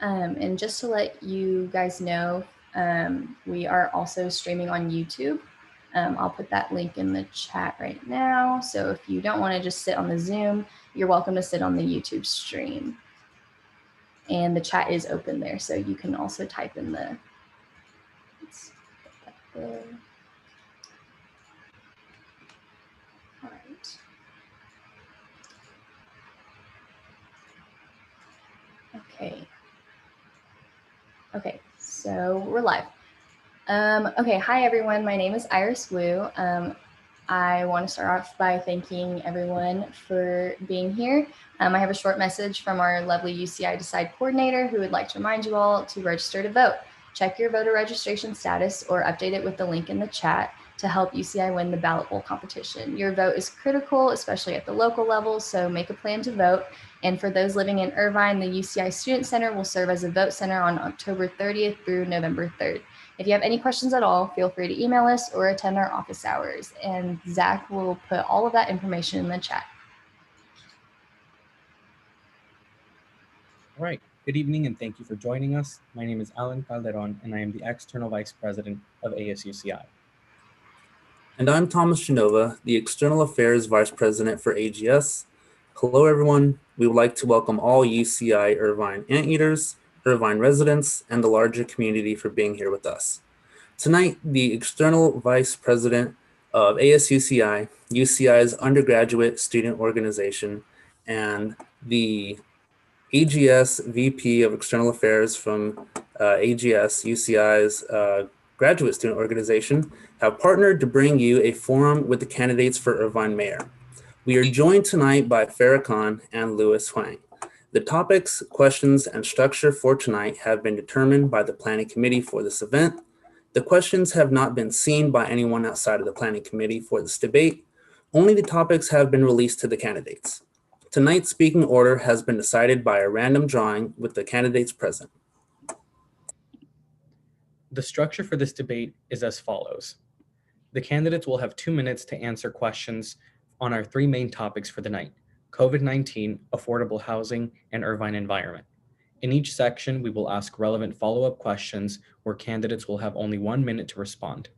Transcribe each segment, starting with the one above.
And just to let you guys know, we are also streaming on YouTube. I'll put that link in the chat right now. So if you don't want to just sit on the Zoom, you're welcome to sit on the YouTube stream. And the chat is open there, so you can also type in the, let's put that there. All right. Okay, so we're live. Okay, hi everyone, my name is Iris Wu. I want to start off by thanking everyone for being here. I have a short message from our lovely UCI Decide coordinator who would like to remind you all to register to vote. Check your voter registration status or update it with the link in the chat to help UCI win the ballot bowl competition. Your vote is critical, especially at the local level, so make a plan to vote. And for those living in Irvine, the UCI Student Center will serve as a vote center on October 30th through November 3rd. If you have any questions at all, feel free to email us or attend our office hours, and Zach will put all of that information in the chat. All right, good evening and thank you for joining us. My name is Alan Calderon and I am the External Vice President of ASUCI. And I'm Thomas Genova, the External Affairs Vice President for AGS. Hello everyone, we would like to welcome all UCI Irvine Anteaters, Irvine residents, and the larger community for being here with us. Tonight, the External Vice President of ASUCI, UCI's undergraduate student organization, and the AGS VP of External Affairs from AGS, UCI's graduate student organization, have partnered to bring you a forum with the candidates for Irvine Mayor. We are joined tonight by Farrakhan and Louis Huang. The topics, questions, and structure for tonight have been determined by the planning committee for this event. The questions have not been seen by anyone outside of the planning committee for this debate. Only the topics have been released to the candidates. Tonight's speaking order has been decided by a random drawing with the candidates present. The structure for this debate is as follows. The candidates will have 2 minutes to answer questions on our 3 main topics for the night: COVID-19, affordable housing, and Irvine environment. In each section, we will ask relevant follow-up questions where candidates will have only 1 minute to respond.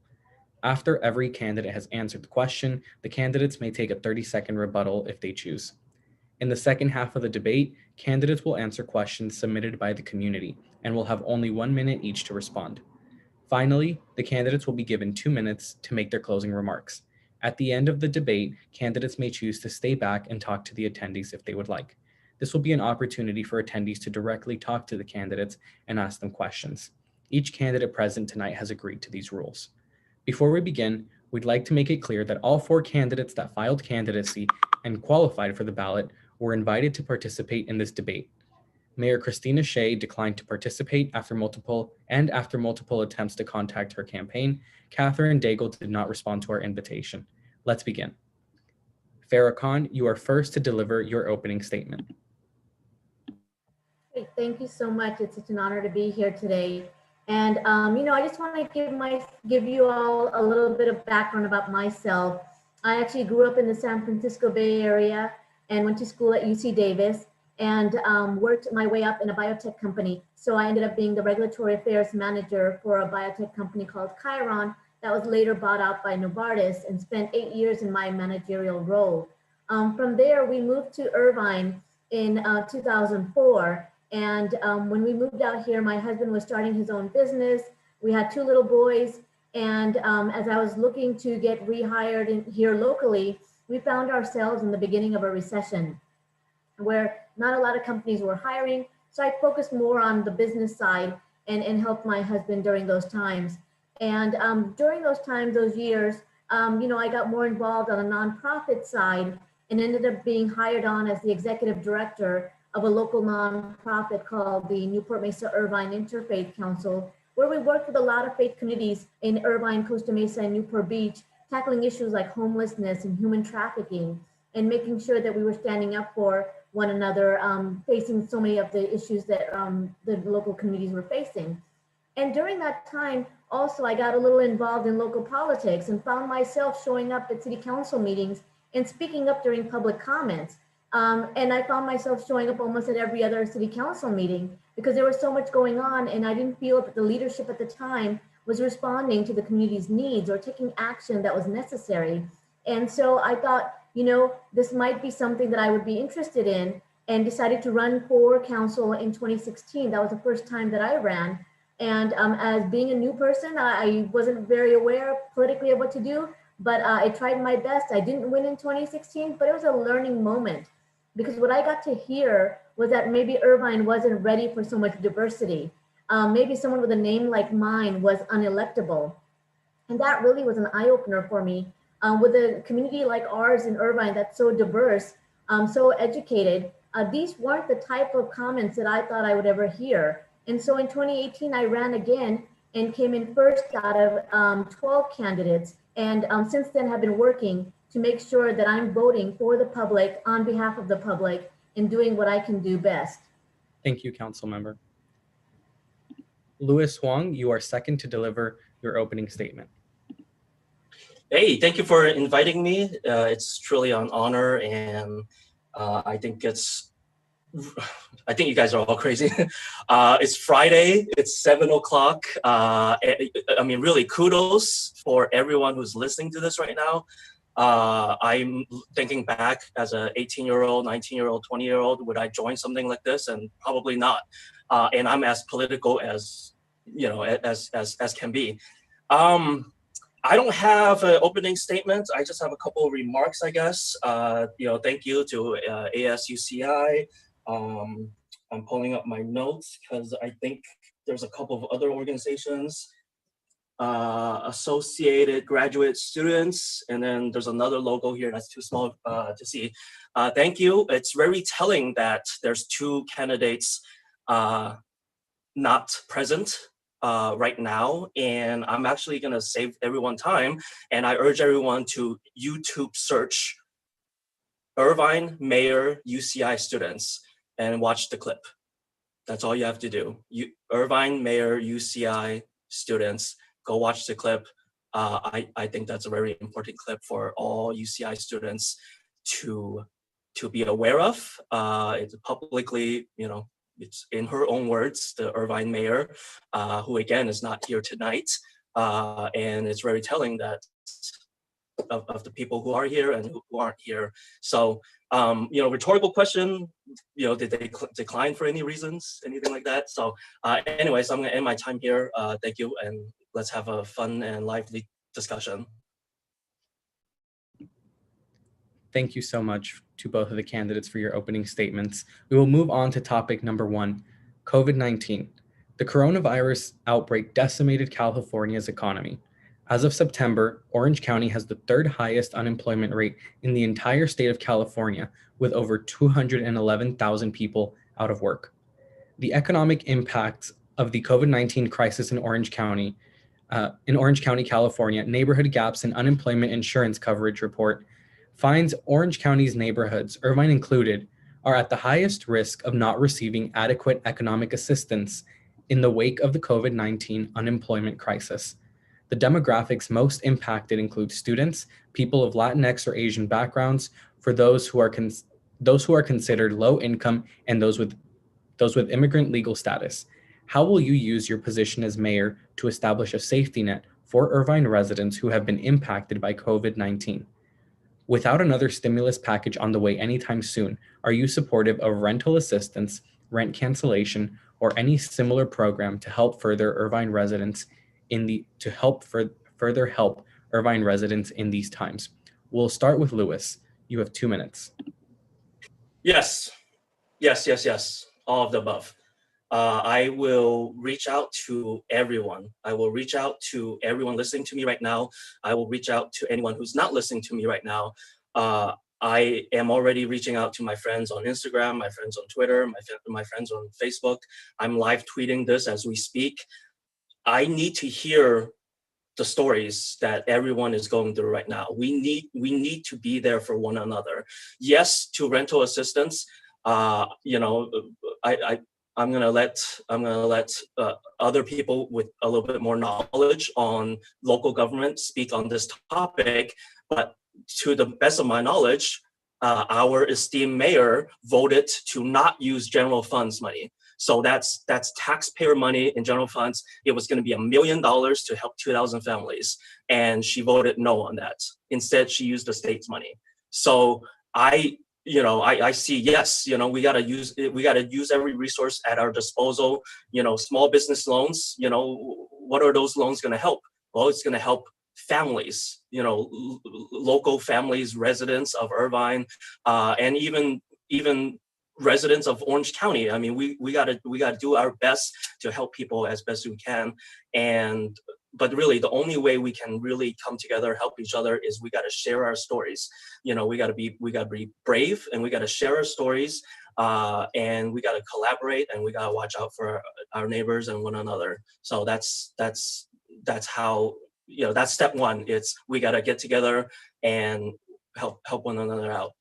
After every candidate has answered the question, the candidates may take a 30-second rebuttal if they choose. In the second half of the debate, candidates will answer questions submitted by the community and will have only 1 minute each to respond. Finally, the candidates will be given 2 minutes to make their closing remarks. At the end of the debate, candidates may choose to stay back and talk to the attendees if they would like. This will be an opportunity for attendees to directly talk to the candidates and ask them questions. Each candidate present tonight has agreed to these rules. Before we begin, we'd like to make it clear that all 4 candidates that filed candidacy and qualified for the ballot were invited to participate in this debate. Mayor Christina Shea declined to participate after multiple attempts to contact her campaign. Catherine Daigle did not respond to our invitation. Let's begin. Farrakhan, you are first to deliver your opening statement. Hey, thank you so much. It's such an honor to be here today. And I just want to give you all a little bit of background about myself. I actually grew up in the San Francisco Bay Area and went to school at UC Davis and worked my way up in a biotech company. So I ended up being the regulatory affairs manager for a biotech company called Chiron that was later bought out by Novartis, and spent 8 years in my managerial role. From there, we moved to Irvine in 2004. And when we moved out here, my husband was starting his own business. We had 2 little boys. And as I was looking to get rehired in here locally, we found ourselves in the beginning of a recession where not a lot of companies were hiring. So I focused more on the business side and helped my husband during those times. And during those times, those years, I got more involved on a nonprofit side and ended up being hired on as the executive director of a local nonprofit called the Newport Mesa Irvine Interfaith Council, where we worked with a lot of faith communities in Irvine, Costa Mesa, and Newport Beach, tackling issues like homelessness and human trafficking, and making sure that we were standing up for one another, facing so many of the issues that the local communities were facing. And during that time, also, I got a little involved in local politics and found myself showing up at city council meetings and speaking up during public comments. And I found myself showing up almost at every other city council meeting because there was so much going on, and I didn't feel that the leadership at the time was responding to the community's needs or taking action that was necessary. And so I thought, this might be something that I would be interested in, and decided to run for council in 2016. That was the first time that I ran. And as being a new person, I wasn't very aware politically of what to do, but I tried my best. I didn't win in 2016, but it was a learning moment, because what I got to hear was that maybe Irvine wasn't ready for so much diversity. Maybe someone with a name like mine was unelectable. And that really was an eye opener for me. With a community like ours in Irvine that's so diverse, so educated, these weren't the type of comments that I thought I would ever hear. And so in 2018, I ran again and came in first out of 12 candidates. And since then have been working to make sure that I'm voting for the public on behalf of the public and doing what I can do best. Thank you, Council Member. Louis Huang, you are second to deliver your opening statement. Hey, thank you for inviting me. It's truly an honor, and I think you guys are all crazy. It's Friday, it's 7 o'clock. I mean, really kudos for everyone who's listening to this right now. I'm thinking back as an 18-year-old, 19-year-old, 20-year-old, would I join something like this? And probably not. And I'm as political as, as can be. I don't have an opening statement. I just have a couple of remarks, I guess. Thank you to ASUCI. I'm pulling up my notes because I think there's a couple of other organizations, associated graduate students, and then there's another logo here that's too small to see. Thank you. It's very telling that there's two candidates not present right now, and I'm actually gonna save everyone time, and I urge everyone to YouTube search Irvine Mayor UCI students and watch the clip. That's all you have to do. Irvine Mayor UCI students, go watch the clip. I think that's a very important clip for all UCI students to be aware of. It's publicly, it's in her own words, the Irvine mayor, who again is not here tonight. And it's very telling that of the people who are here and who aren't here. So, rhetorical question, did they decline for any reasons, anything like that? So anyways, I'm gonna end my time here. Thank you, and let's have a fun and lively discussion. Thank you so much to both of the candidates for your opening statements. We will move on to topic number 1, COVID-19. The coronavirus outbreak decimated California's economy. As of September, Orange County has the 3rd highest unemployment rate in the entire state of California, with over 211,000 people out of work. The economic impacts of the COVID-19 crisis in Orange County, California, Neighborhood Gaps in Unemployment Insurance Coverage report finds Orange County's neighborhoods, Irvine included, are at the highest risk of not receiving adequate economic assistance in the wake of the COVID-19 unemployment crisis. The demographics most impacted include students, people of Latinx or Asian backgrounds, for those who are considered low income, and those with immigrant legal status. How will you use your position as mayor to establish a safety net for Irvine residents who have been impacted by COVID-19? Without another stimulus package on the way anytime soon, are you supportive of rental assistance, rent cancellation, or any similar program to help further Irvine residents further help Irvine residents in these times? We'll start with Louis. You have 2 minutes. Yes. All of the above. I will reach out to everyone. I will reach out to everyone listening to me right now. I will reach out to anyone who's not listening to me right now. I am already reaching out to my friends on Instagram, my friends on Twitter, my friends on Facebook. I'm live tweeting this as we speak. I need to hear the stories that everyone is going through right now. We need to be there for one another. Yes, to rental assistance. I'm gonna let other people with a little bit more knowledge on local government speak on this topic. But to the best of my knowledge, our esteemed mayor voted to not use general funds money. So that's taxpayer money in general funds. It was going to be $1 million to help 2,000 families, and she voted no on that. Instead, she used the state's money. So I see, yes, we got to use every resource at our disposal. Small business loans, what are those loans going to help? Well, it's going to help families, local families, residents of Irvine, and even residents of Orange County. I mean, we gotta do our best to help people as best we can. But really, the only way we can really come together, help each other, is we got to share our stories. We got to be brave, and we got to share our stories, and we got to collaborate, and we got to watch out for our neighbors and one another. So that's how, that's step one. It's we got to get together and help one another out.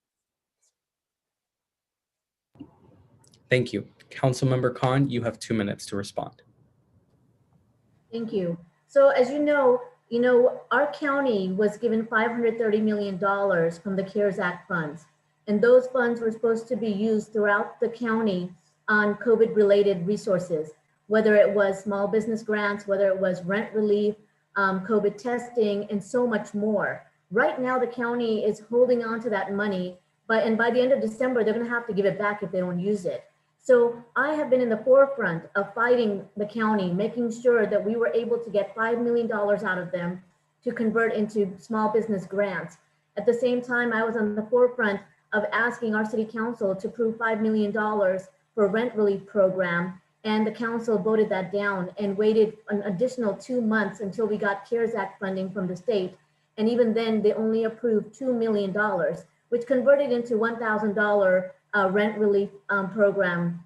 Thank you. Councilmember Khan, you have 2 minutes to respond. Thank you. So as you know, our county was given $530 million from the CARES Act funds. And those funds were supposed to be used throughout the county on COVID-related resources, whether it was small business grants, whether it was rent relief, COVID testing, and so much more. Right now, the county is holding on to that money, and by the end of December, they're gonna have to give it back if they don't use it. So I have been in the forefront of fighting the county, making sure that we were able to get $5 million out of them to convert into small business grants. At the same time, I was on the forefront of asking our city council to approve $5 million for rent relief program, and the council voted that down and waited an additional 2 months until we got CARES Act funding from the state. And even then, they only approved $2 million, which converted into $1,000 rent relief program.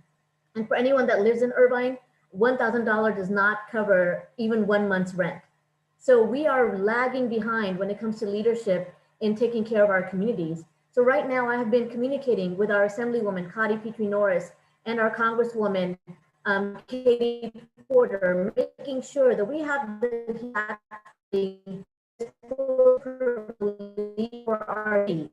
And for anyone that lives in Irvine, $1,000 does not cover even 1 month's rent. So we are lagging behind when it comes to leadership in taking care of our communities. So right now I have been communicating with our Assemblywoman, Cotty Petrie-Norris, and our Congresswoman, Katie Porter, making sure that we have for our needs.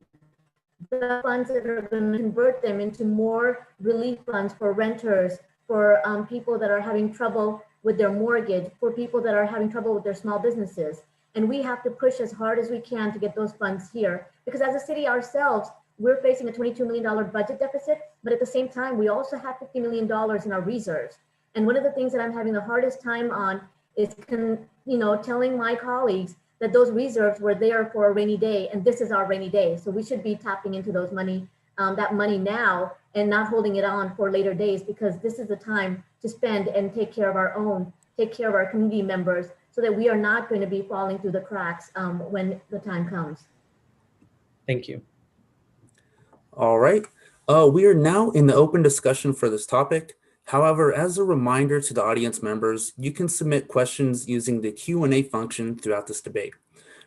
The funds that are going to convert them into more relief funds for renters, for people that are having trouble with their mortgage, for people that are having trouble with their small businesses. And we have to push as hard as we can to get those funds here, because as a city ourselves, we're facing a $22 million budget deficit, but at the same time, we also have $50 million in our reserves. And one of the things that I'm having the hardest time on is telling my colleagues that those reserves were there for a rainy day, and this is our rainy day. So we should be tapping into that money now and not holding it on for later days, because this is the time to spend and take care of our community members, so that we are not going to be falling through the cracks when the time comes. Thank you. All right. We are now in the open discussion for this topic. However, as a reminder to the audience members, you can submit questions using the Q&A function throughout this debate.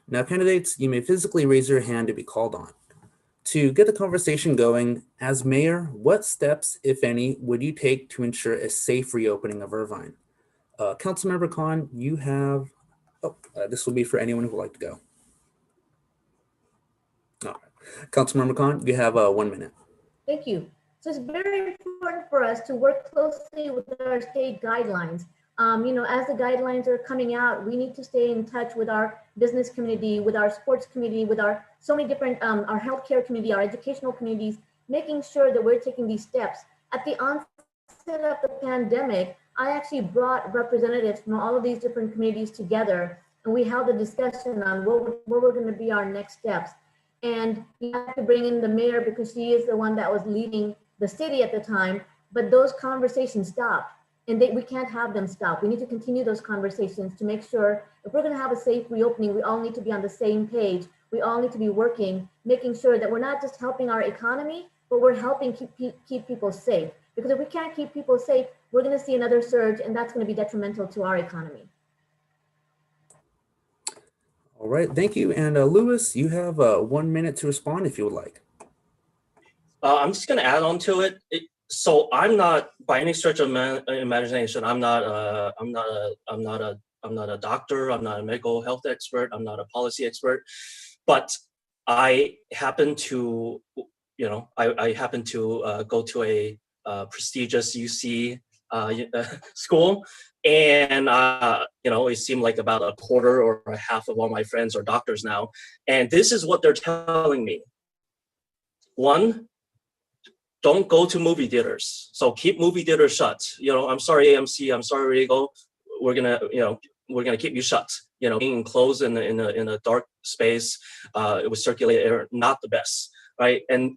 Now, candidates, you may physically raise your hand to be called on. To get the conversation going, as mayor, what steps, if any, would you take to ensure a safe reopening of Irvine? Councilmember Khan, you have, this will be for anyone who would like to go. All right. Councilmember Khan, you have 1 minute. Thank you. So it's very important for us to work closely with our state guidelines. As the guidelines are coming out, we need to stay in touch with our business community, with our sports community, with our so many different, our healthcare community, our educational communities, making sure that we're taking these steps. At the onset of the pandemic, I actually brought representatives from all of these different communities together, and we held a discussion on what were going to be our next steps. And we had to bring in the mayor because she is the one that was leading the city at the time, but those conversations stopped, and we can't have them stop. We need to continue those conversations to make sure if we're going to have a safe reopening, we all need to be on the same page. We all need to be working, making sure that we're not just helping our economy, but we're helping keep people safe. Because if we can't keep people safe, we're going to see another surge, and that's going to be detrimental to our economy. All right, thank you. And Louis, you have 1 minute to respond if you would like. I'm just going to add on to it. So I'm not, by any stretch of imagination, I'm not a doctor. I'm not a medical health expert. I'm not a policy expert, but I happen to I happen to go to a prestigious UC school, and it seemed like about a quarter or a half of all my friends are doctors now, and this is what they're telling me. One, don't go to movie theaters. So keep movie theaters shut. I'm sorry, AMC. I'm sorry, Regal. We're gonna keep you shut. Being enclosed in a dark space with circulated air, not the best, right? And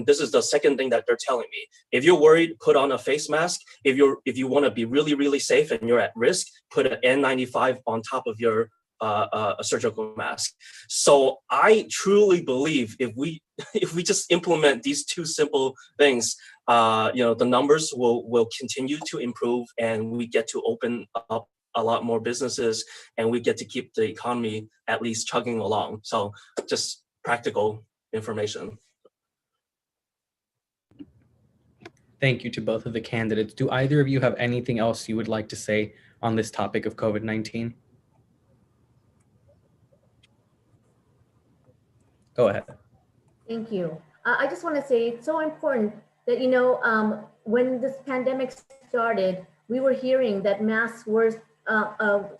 this is the second thing that they're telling me. If you're worried, put on a face mask. If you want to be really, really safe and you're at risk, put an N95 on top of your a surgical mask. So I truly believe if we just implement these two simple things, the numbers will continue to improve, and we get to open up a lot more businesses, and we get to keep the economy at least chugging along. So just practical information. Thank you to both of the candidates. Do either of you have anything else you would like to say on this topic of COVID-19? Go ahead. Thank you. I just want to say it's so important that, when this pandemic started, we were hearing that masks were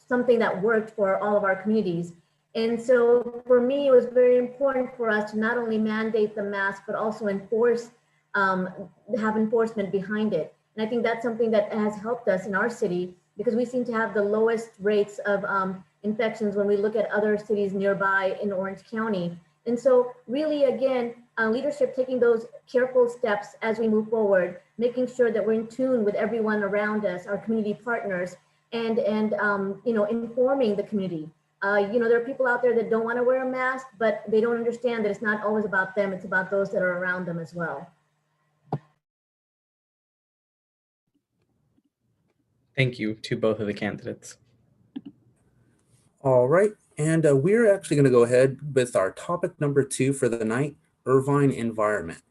something that worked for all of our communities. And so for me, it was very important for us to not only mandate the mask, but also have enforcement behind it. And I think that's something that has helped us in our city, because we seem to have the lowest rates of infections when we look at other cities nearby in Orange County. And so really, again, leadership taking those careful steps as we move forward, making sure that we're in tune with everyone around us, our community partners, and informing the community. There are people out there that don't want to wear a mask, but they don't understand that it's not always about them, it's about those that are around them as well. Thank you to both of the candidates. All right, and we're actually going to go ahead with our topic number 2 for the night, Irvine environment.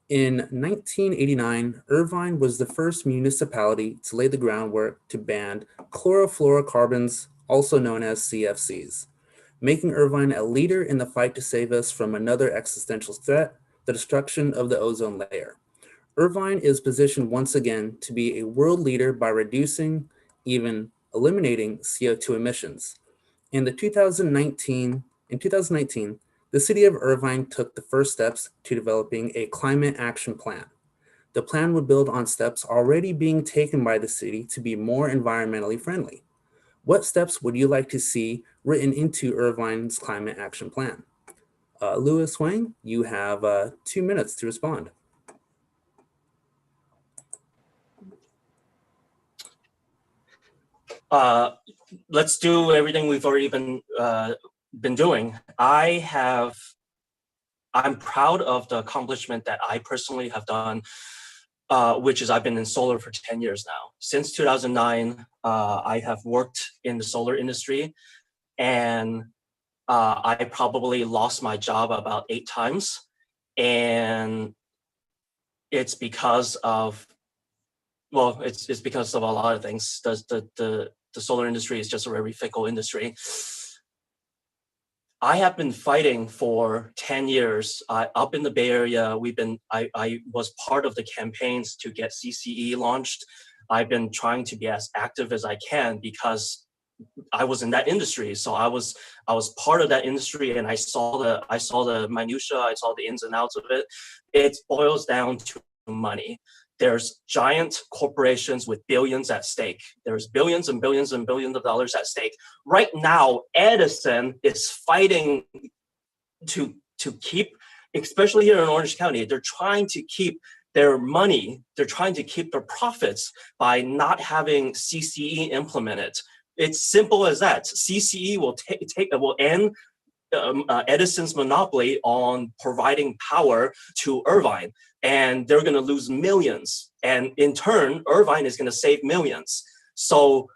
In 1989, Irvine was the first municipality to lay the groundwork to ban chlorofluorocarbons, also known as CFCs, making Irvine a leader in the fight to save us from another existential threat, the destruction of the ozone layer. Irvine is positioned once again to be a world leader by reducing, even eliminating CO2 emissions. In 2019, the city of Irvine took the first steps to developing a climate action plan. The plan would build on steps already being taken by the city to be more environmentally friendly. What steps would you like to see written into Irvine's climate action plan? Louis Wang, you have 2 minutes to respond. Let's do everything we've already been doing. I'm proud of the accomplishment that I personally have done, which is I've been in solar for 10 years now. Since 2009, I have worked in the solar industry, and I probably lost my job about 8 times. And it's because of, it's because of a lot of things. The solar industry is just a very fickle industry. I have been fighting for 10 years up in the Bay Area. I was part of the campaigns to get CCE launched. I've been trying to be as active as I can because I was in that industry. So I was part of that industry, and I saw the minutia, I saw the ins and outs of it. It boils down to money. There's giant corporations with billions at stake. There's billions and billions and billions of dollars at stake. Right now, Edison is fighting to keep, especially here in Orange County, they're trying to keep their money, they're trying to keep their profits by not having CCE implemented. It's simple as that. CCE will end Edison's monopoly on providing power to Irvine, and they're going to lose millions, and in turn Irvine is going to save millions. So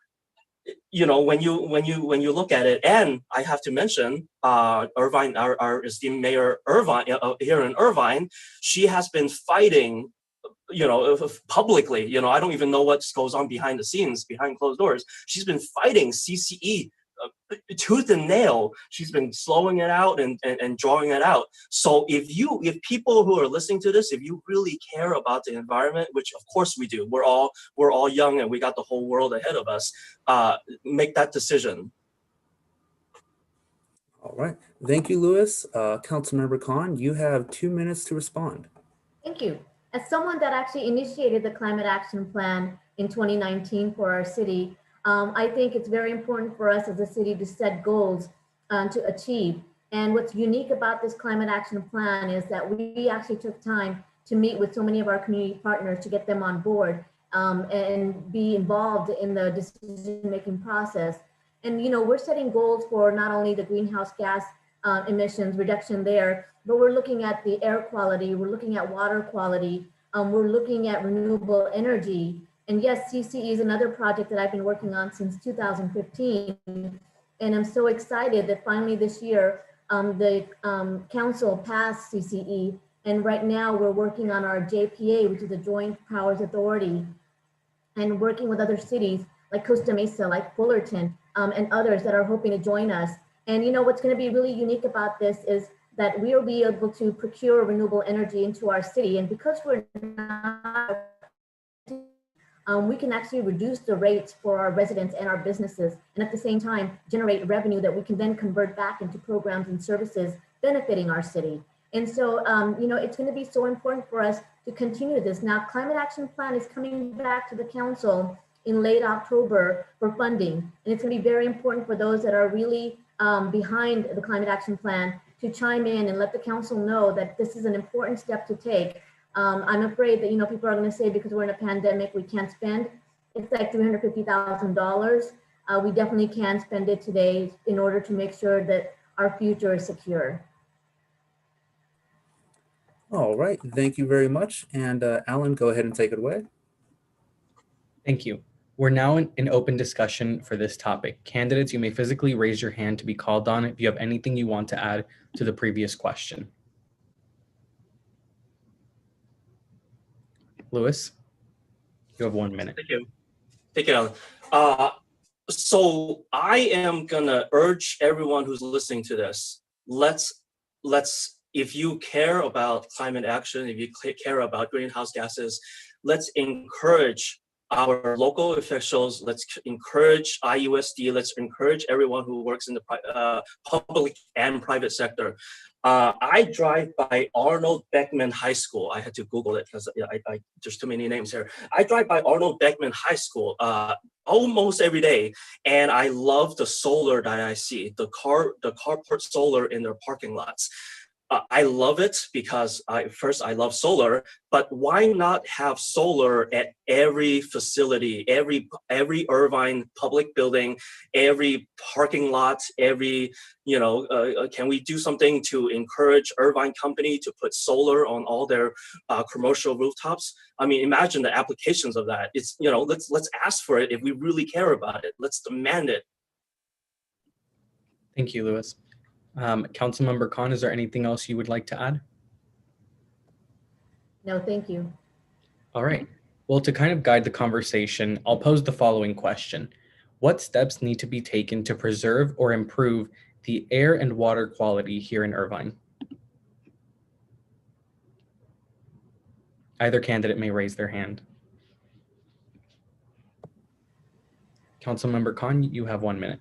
when you look at it, and I have to mention Irvine, our esteemed mayor Irvine here in Irvine, she has been fighting publicly. I don't even know what goes on behind the scenes, behind closed doors. She's been fighting CCE tooth and nail. She's been slowing it out and drawing it out. So if people who are listening to this, if you really care about the environment, which of course we do, we're all young and we got the whole world ahead of us, make that decision. All right. Thank you, Louis. Councilmember Khan, you have 2 minutes to respond. Thank you. As someone that actually initiated the climate action plan in 2019 for our city, I think it's very important for us as a city to set goals to achieve. And what's unique about this climate action plan is that we actually took time to meet with so many of our community partners to get them on board and be involved in the decision-making process. And we're setting goals for not only the greenhouse gas emissions reduction there, but we're looking at the air quality, we're looking at water quality, we're looking at renewable energy. And yes, CCE is another project that I've been working on since 2015. And I'm so excited that finally this year, the council passed CCE. And right now we're working on our JPA, which is the Joint Powers Authority, and working with other cities like Costa Mesa, like Fullerton, and others that are hoping to join us. And what's going to be really unique about this is that we will be able to procure renewable energy into our city. And because we're not, we can actually reduce the rates for our residents and our businesses, and at the same time generate revenue that we can then convert back into programs and services benefiting our city. And so, it's going to be so important for us to continue this. Now, Climate Action Plan is coming back to the council in late October for funding. And it's going to be very important for those that are really behind the Climate Action Plan to chime in and let the council know that this is an important step to take. I'm afraid that, people are going to say because we're in a pandemic, we can't spend. It's like $350,000. We definitely can spend it today in order to make sure that our future is secure. All right. Thank you very much. And Alan, go ahead and take it away. Thank you. We're now in open discussion for this topic. Candidates, you may physically raise your hand to be called on if you have anything you want to add to the previous question. Louis, you have 1 minute. Thank you. Thank you, Alan. So I am gonna urge everyone who's listening to this, let's, if you care about climate action, if you care about greenhouse gases, let's encourage our local officials, let's encourage IUSD, let's encourage everyone who works in the public and private sector. I drive by Arnold Beckman High School. I had to Google it because there's too many names here. I drive by Arnold Beckman High School almost every day, and I love the solar that I see, the carport solar in their parking lots. I love it because first I love solar, but why not have solar at every facility, every Irvine public building, every parking lot, every, can we do something to encourage Irvine company to put solar on all their commercial rooftops? I mean, imagine the applications of that. It's, let's ask for it if we really care about it. Let's demand it. Thank you, Louis. Councilmember Khan, is there anything else you would like to add? No, thank you. All right. Well, to kind of guide the conversation, I'll pose the following question. What steps need to be taken to preserve or improve the air and water quality here in Irvine? Either candidate may raise their hand. Councilmember Khan, you have 1 minute.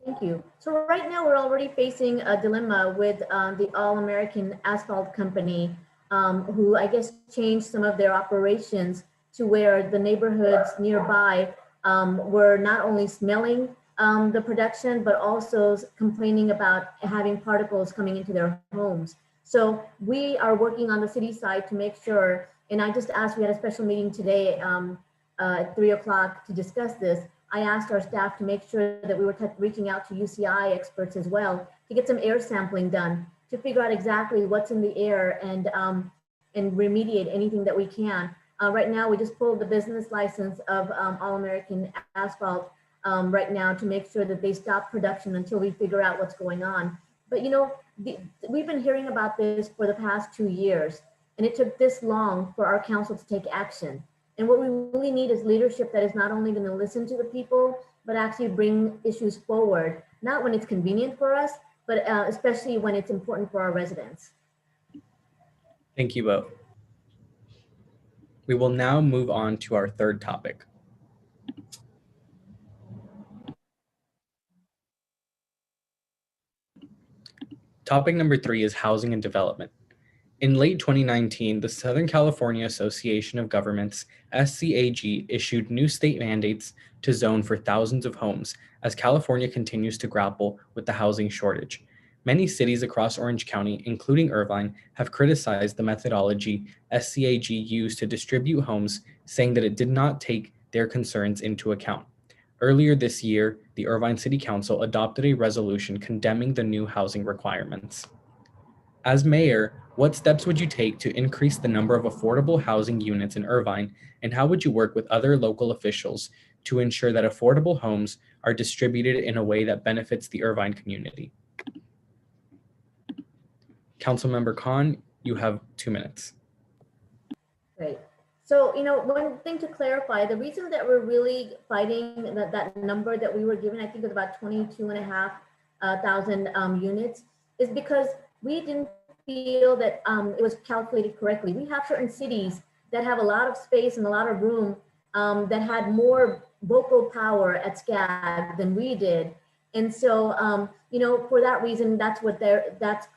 Thank you. So right now we're already facing a dilemma with the All-American Asphalt Company, who I guess changed some of their operations to where the neighborhoods nearby were not only smelling the production, but also complaining about having particles coming into their homes. So we are working on the city side to make sure, and I just asked, we had a special meeting today at 3 o'clock to discuss this. I asked our staff to make sure that we were reaching out to UCI experts as well to get some air sampling done to figure out exactly what's in the air and remediate anything that we can. Right now, we just pulled the business license of All-American Asphalt right now to make sure that they stop production until we figure out what's going on. But we've been hearing about this for the past 2 years, and it took this long for our council to take action. And what we really need is leadership that is not only going to listen to the people, but actually bring issues forward not when it's convenient for us, but especially when it's important for our residents. Thank you both. We will now move on to our third topic. Topic number 3 is housing and development. In late 2019, the Southern California Association of Governments, SCAG, issued new state mandates to zone for thousands of homes as California continues to grapple with the housing shortage. Many cities across Orange County, including Irvine, have criticized the methodology SCAG used to distribute homes, saying that it did not take their concerns into account. Earlier this year, the Irvine City Council adopted a resolution condemning the new housing requirements. As mayor, what steps would you take to increase the number of affordable housing units in Irvine, and how would you work with other local officials to ensure that affordable homes are distributed in a way that benefits the Irvine community? Councilmember Khan, you have 2 minutes. Great. So, one thing to clarify, the reason that we're really fighting that number that we were given, I think it was about 22,500 units, is because we didn't feel that it was calculated correctly. We have certain cities that have a lot of space and a lot of room that had more vocal power at SCAG than we did. And so, for that reason, that's what that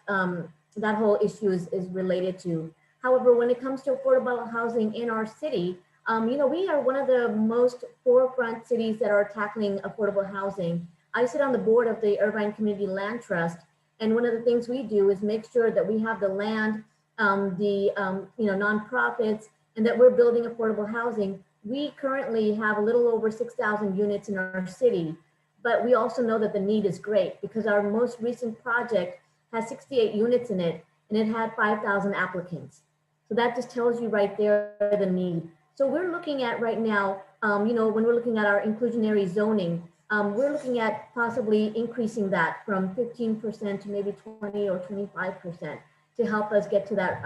whole issue is related to. However, when it comes to affordable housing in our city, we are one of the most forefront cities that are tackling affordable housing. I sit on the board of the Irvine Community Land Trust, and one of the things we do is make sure that we have the land, nonprofits, and that we're building affordable housing. We currently have a little over 6,000 units in our city, but we also know that the need is great because our most recent project has 68 units in it, and it had 5,000 applicants. So that just tells you right there the need. So we're looking at right now, when we're looking at our inclusionary zoning, we're looking at possibly increasing that from 15% to maybe 20 or 25% to help us get to that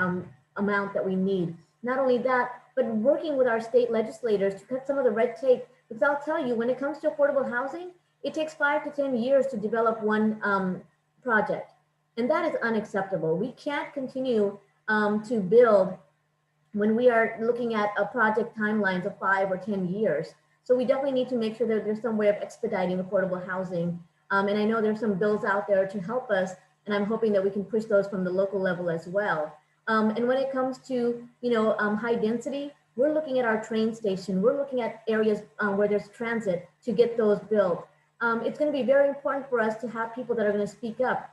amount that we need. Not only that, but working with our state legislators to cut some of the red tape, because I'll tell you, when it comes to affordable housing, it takes 5 to 10 years to develop one project. And that is unacceptable. We can't continue to build when we are looking at a project timelines of 5 or 10 years. So we definitely need to make sure that there's some way of expediting affordable housing. And I know there's some bills out there to help us, and I'm hoping that we can push those from the local level as well. And when it comes to, high density, we're looking at our train station. We're looking at areas where there's transit to get those built. It's going to be very important for us to have people that are going to speak up.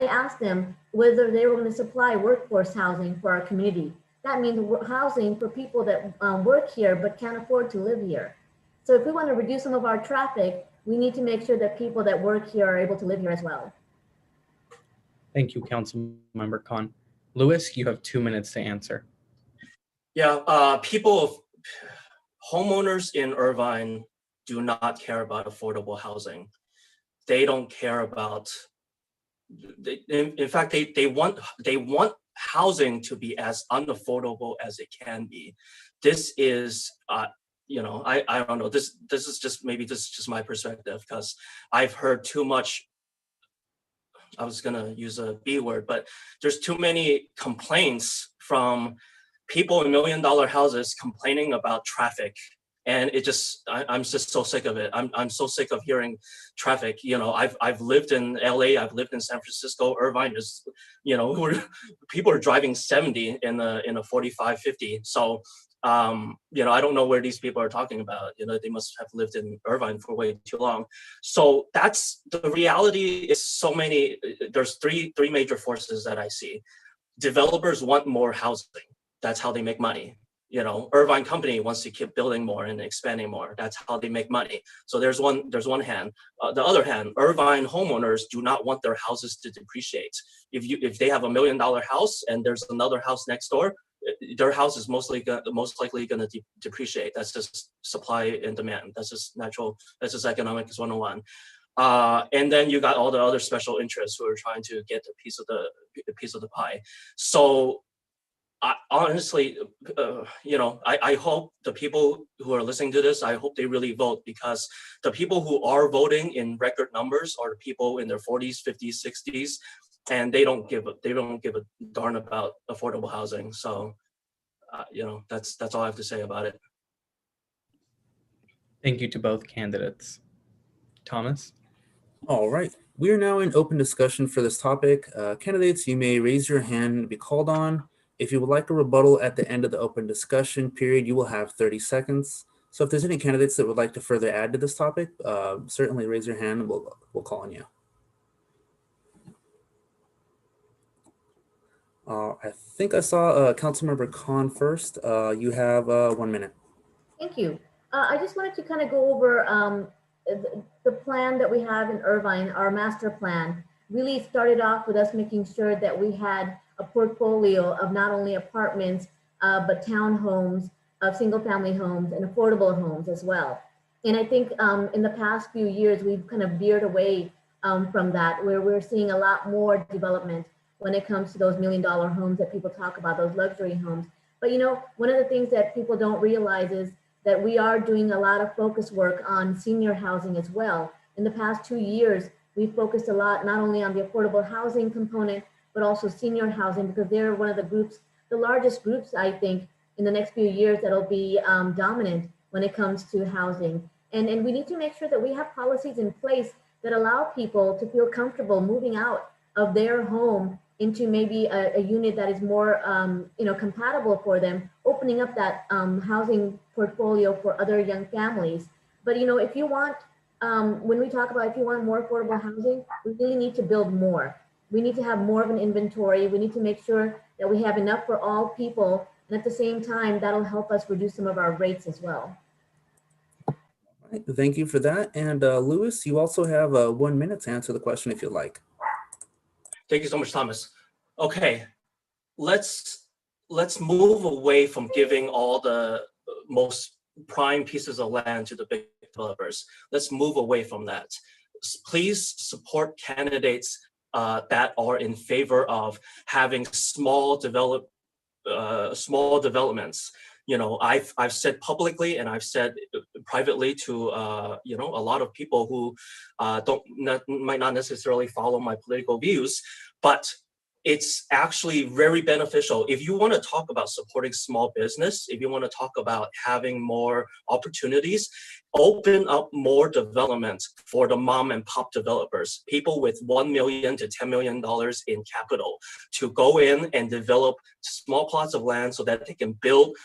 I asked them whether they were going to supply workforce housing for our community. That means housing for people that work here but can't afford to live here. So if we want to reduce some of our traffic, we need to make sure that people that work here are able to live here as well. Thank you, Councilmember Khan. Louis, you have 2 minutes to answer. Yeah, homeowners in Irvine do not care about affordable housing. They don't care about, in fact, they want housing to be as unaffordable as it can be. This is, I don't know, this is just my perspective, because I've heard too much. I was gonna use a B word, but there's too many complaints from people in $1 million houses complaining about traffic. And I'm just so sick of it. I'm so sick of hearing traffic. I've lived in LA, I've lived in San Francisco. Irvine is, people are driving 70 in a 45, 50. So, I don't know where these people are talking about. They must have lived in Irvine for way too long. So that's the reality. Is so many. There's three major forces that I see. Developers want more housing. That's how they make money. Irvine company wants to keep building more and expanding more. That's how they make money. So there's one hand. The other hand, Irvine homeowners do not want their houses to depreciate. If they have $1 million house and there's another house next door, their house is most likely going to depreciate. That's just supply and demand. That's just natural. That's just economics 101. And then you got all the other special interests who are trying to get a piece of the pie. So honestly, I hope the people who are listening to this, I hope they really vote, because the people who are voting in record numbers are people in their 40s, 50s, 60s, and they don't give a darn about affordable housing. So, that's all I have to say about it. Thank you to both candidates. Thomas? All right. We are now in open discussion for this topic. Candidates, you may raise your hand and be called on. If you would like a rebuttal at the end of the open discussion period, you will have 30 seconds. So if there's any candidates that would like to further add to this topic, certainly raise your hand and we'll call on you. I think I saw Councilmember Khan first. You have 1 minute. Thank you. I just wanted to kind of go over the plan that we have in Irvine, our master plan. Really started off with us making sure that we had a portfolio of not only apartments, but townhomes, of single family homes and affordable homes as well. And I think in the past few years, we've kind of veered away from that, where we're seeing a lot more development when it comes to those $1 million homes that people talk about, those luxury homes. But one of the things that people don't realize is that we are doing a lot of focus work on senior housing as well. In the past 2 years, we've focused a lot, not only on the affordable housing component, but also senior housing, because they're one of the groups, the largest groups, I think, in the next few years that'll be dominant when it comes to housing. And we need to make sure that we have policies in place that allow people to feel comfortable moving out of their home into maybe a unit that is more compatible for them, opening up that housing portfolio for other young families. But if you want, when we talk about if you want more affordable housing, we really need to build more. We need to have more of an inventory. We need to make sure that we have enough for all people. And at the same time, that'll help us reduce some of our rates as well. All right, thank you for that. And Louis, you also have 1 minute to answer the question if you'd like. Thank you so much, Thomas. Okay, let's move away from giving all the most prime pieces of land to the big developers. Let's move away from that. Please support candidates that are in favor of having small developments. I've said publicly and I've said privately to a lot of people who might not necessarily follow my political views, but it's actually very beneficial. If you want to talk about supporting small business, if you want to talk about having more opportunities, open up more development for the mom and pop developers, people with $1 million to $10 million in capital, to go in and develop small plots of land so that they can build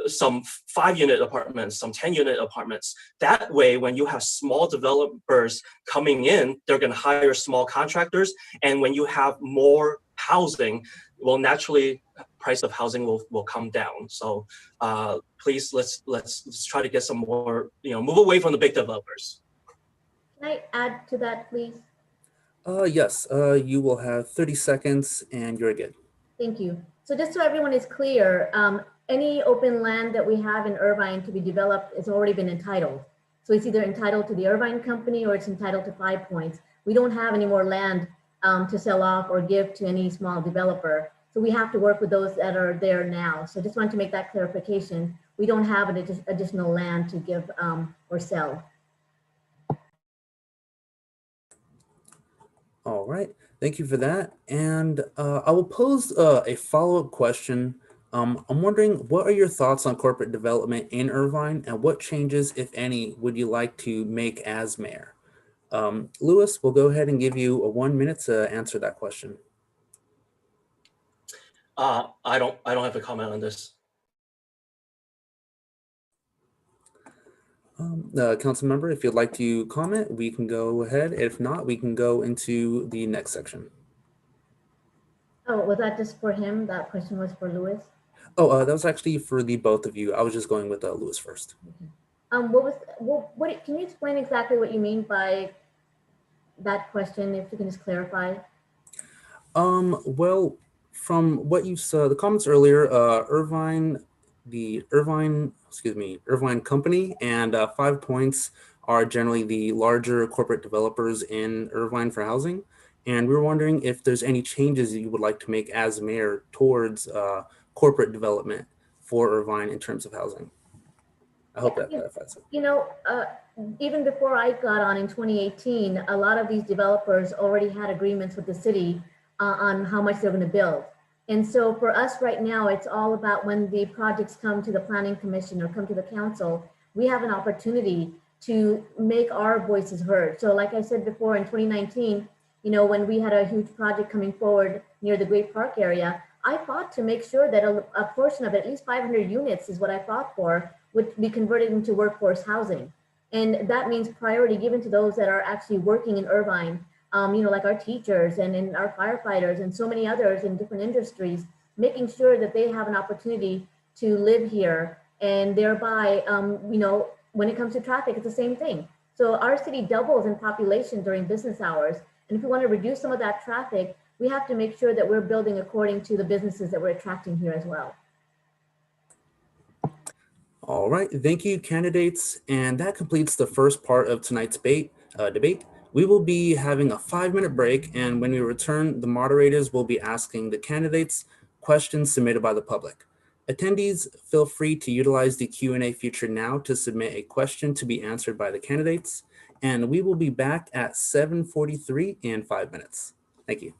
some 5-unit apartments, some 10-unit apartments. That way, when you have small developers coming in, they're going to hire small contractors. And when you have more housing, well, naturally, price of housing will come down. So please, let's try to get some more, move away from the big developers. Can I add to that, please? Yes, you will have 30 seconds and you're good. Thank you. So just so everyone is clear, any open land that we have in Irvine to be developed has already been entitled. So it's either entitled to the Irvine company or it's entitled to 5 Points. We don't have any more land to sell off or give to any small developer. So we have to work with those that are there now. So just wanted to make that clarification. We don't have an additional land to give or sell. All right, thank you for that. And I will pose a follow-up question. I'm wondering, what are your thoughts on corporate development in Irvine, and what changes, if any, would you like to make as mayor? Louis, we'll go ahead and give you 1 minute to answer that question. I don't have a comment on this. Council member, if you'd like to comment, we can go ahead. If not, we can go into the next section. Oh, was that just for him? That question was for Louis? Oh, that was actually for the both of you. I was just going with Louis first. Okay. Can you explain exactly what you mean by that question, if you can just clarify? Well, from what you saw, the comments earlier, Irvine company and 5 Points are generally the larger corporate developers in Irvine for housing. And we were wondering if there's any changes that you would like to make as mayor towards corporate development for Irvine in terms of housing. I hope that clarifies it. You know, even before I got on in 2018, a lot of these developers already had agreements with the city on how much they're going to build. And so for us right now, it's all about when the projects come to the planning commission or come to the council, we have an opportunity to make our voices heard. So like I said before, in 2019, you know, when we had a huge project coming forward near the Great Park area, I fought to make sure that a portion of it, at least 500 units is what I fought for, would be converted into workforce housing. And that means priority given to those that are actually working in Irvine, you know, like our teachers and our firefighters and so many others in different industries, making sure that they have an opportunity to live here. And thereby, you know, when it comes to traffic, it's the same thing. So our city doubles in population during business hours. And if we want to reduce some of that traffic, we have to make sure that we're building according to the businesses that we're attracting here as well. All right, thank you, candidates. And that completes the first part of tonight's debate. We will be having a 5-minute break, and when we return, the moderators will be asking the candidates questions submitted by the public. Attendees, feel free to utilize the Q&A feature now to submit a question to be answered by the candidates, and we will be back at 7:43 in 5 minutes. Thank you.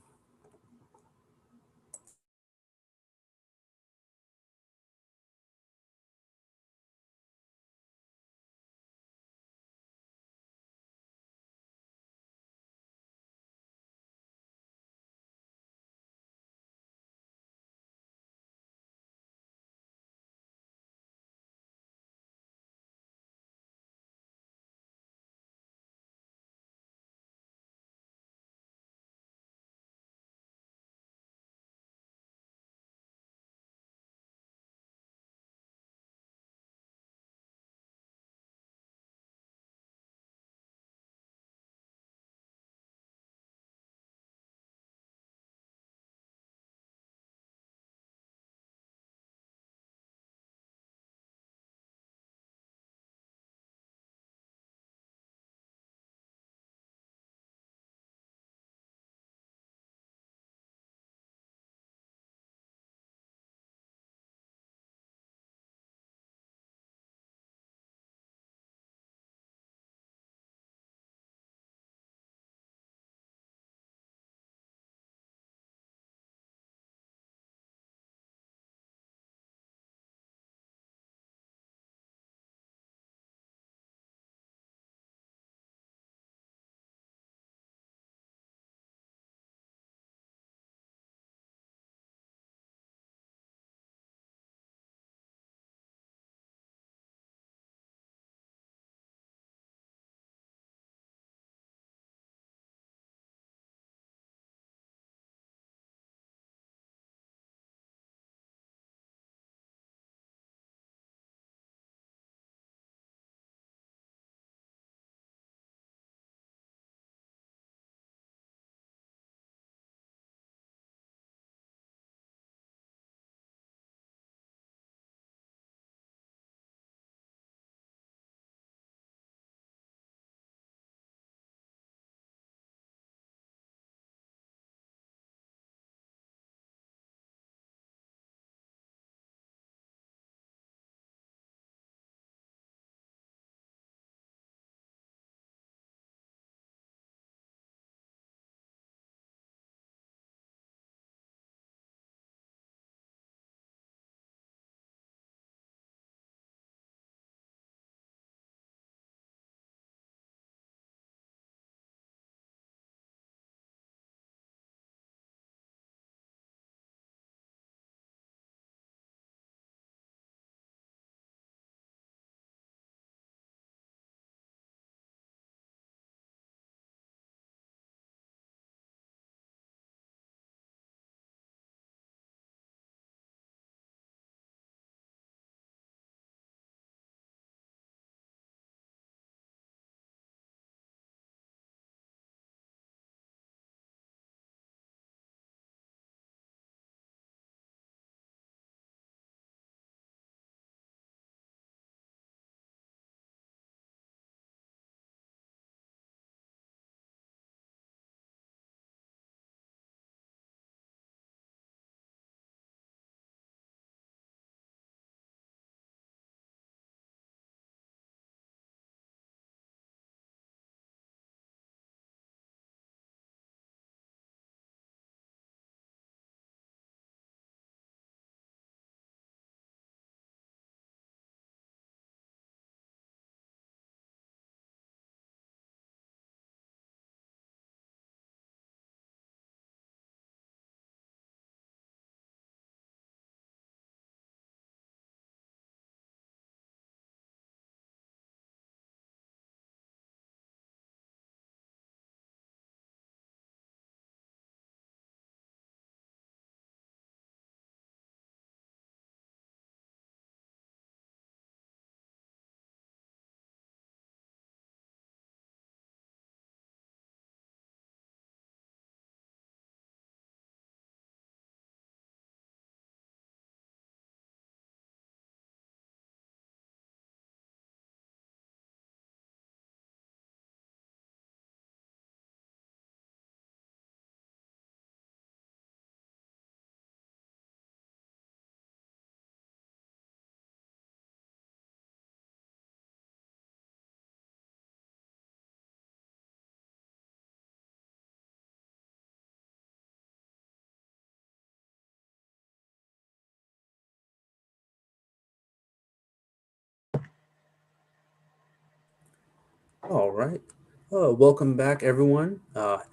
All right. Welcome back, everyone.